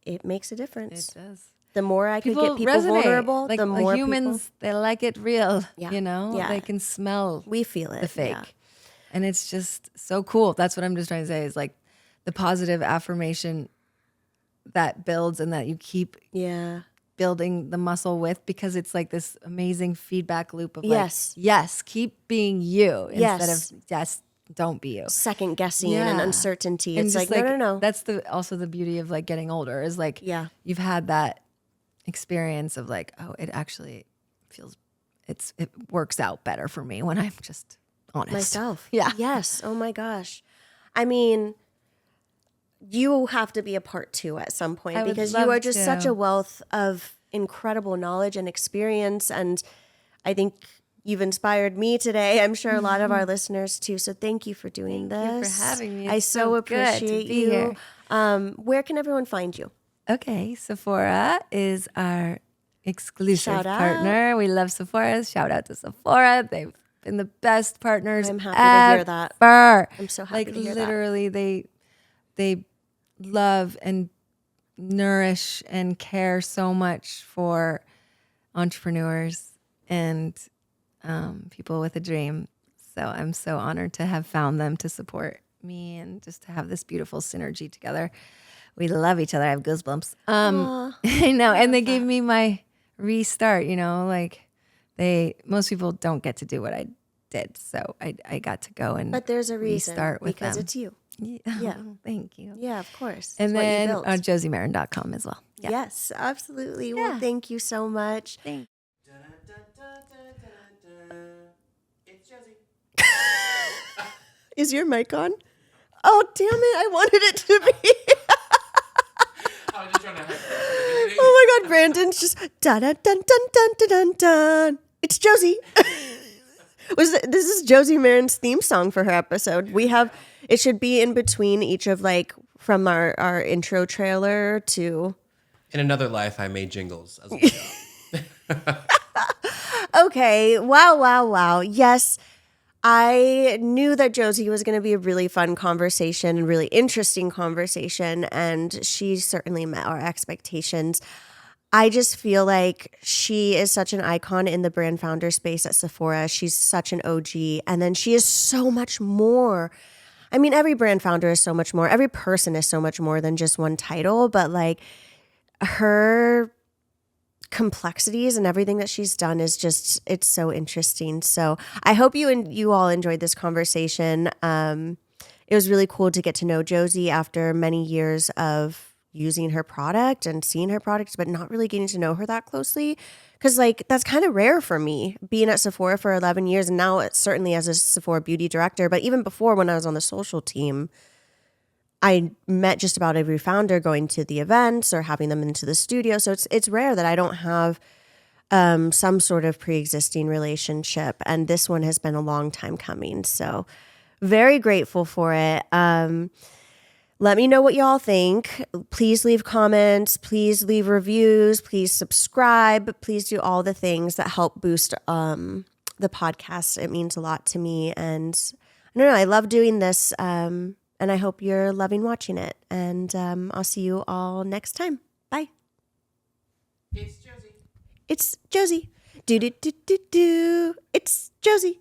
It makes a difference. It does. The more I could get people resonate. vulnerable, Like, the more humans, they like it real. Yeah. You know, Yeah. they can smell we feel it. the fake. Yeah. And it's just so cool. That's what I'm just trying to say is like the positive affirmation that builds and that you keep Yeah. building the muscle with, because it's like this amazing feedback loop of Yes. like, yes, keep being you instead Yes. of yes, don't be you. Second guessing and Yeah. uncertainty. And It's just like, no. That's also the beauty of like getting older is like, Yeah. you've had that experience of like, oh, it actually feels, it works out better for me when I'm just honest. Myself. Yeah. Yes. Oh my gosh. I mean, you have to be a part two at some point, I would because you love are just such to. a wealth of incredible knowledge and experience. And I think you've inspired me today. I'm sure a lot of our listeners too. So thank you for doing Thank you this. for having me. I It's so so good to appreciate be you. here. Where can everyone find you? Okay, Sephora is our exclusive Shout out. partner. We love Sephora. Shout out to Sephora. They've been the best partners. I'm happy to hear that. ever. I'm so happy to hear that. Literally, they love and nourish and care so much for entrepreneurs and people with a dream. So I'm so honored to have found them to support me and just to have this beautiful synergy together. We love each other. I have goosebumps. I know. And they gave me my restart, you know, like most people don't get to do what I did. So I got to go and But there's a reason, restart with because them. it's you. Yeah. Thank you. Yeah, of course. And It's what you then built. josiemaran.com as well. Yeah. Yes, absolutely. Well, Yeah. thank you so much. Thank It's Josie. Is your mic on? Oh, damn it. I wanted it to be. I was just trying to. Oh my God, Brandon's just dun dun dun dun dun dun dun dun. It's Josie. This is Josie Maran's theme song for her episode. It should be in between each of like from our intro trailer to. In another life, I made jingles as well. Okay. Wow. Yes. I knew that Josie was going to be a really fun conversation and really interesting conversation, and she certainly met our expectations. I just feel like she is such an icon in the brand founder space at Sephora. She's such an OG, and then she is so much more. I mean, every brand founder is so much more. Every person is so much more than just one title, but like her complexities and everything that she's done is just, it's so interesting. So I hope you all enjoyed this conversation. It was really cool to get to know Josie after many years of using her product and seeing her products, but not really getting to know her that closely. Because like that's kind of rare for me, being at Sephora for 11 years, and now it's certainly as a Sephora Beauty Director. But even before, when I was on the social team, I met just about every founder going to the events or having them into the studio. So it's rare that I don't have some sort of pre-existing relationship. And this one has been a long time coming. So very grateful for it. Let me know what y'all think. Please leave comments. Please leave reviews. Please subscribe. Please do all the things that help boost the podcast. It means a lot to me. And I don't know, I love doing this. And I hope you're loving watching it. And I'll see you all next time. Bye. It's Josie. It's Josie. Do do do do do. It's Josie.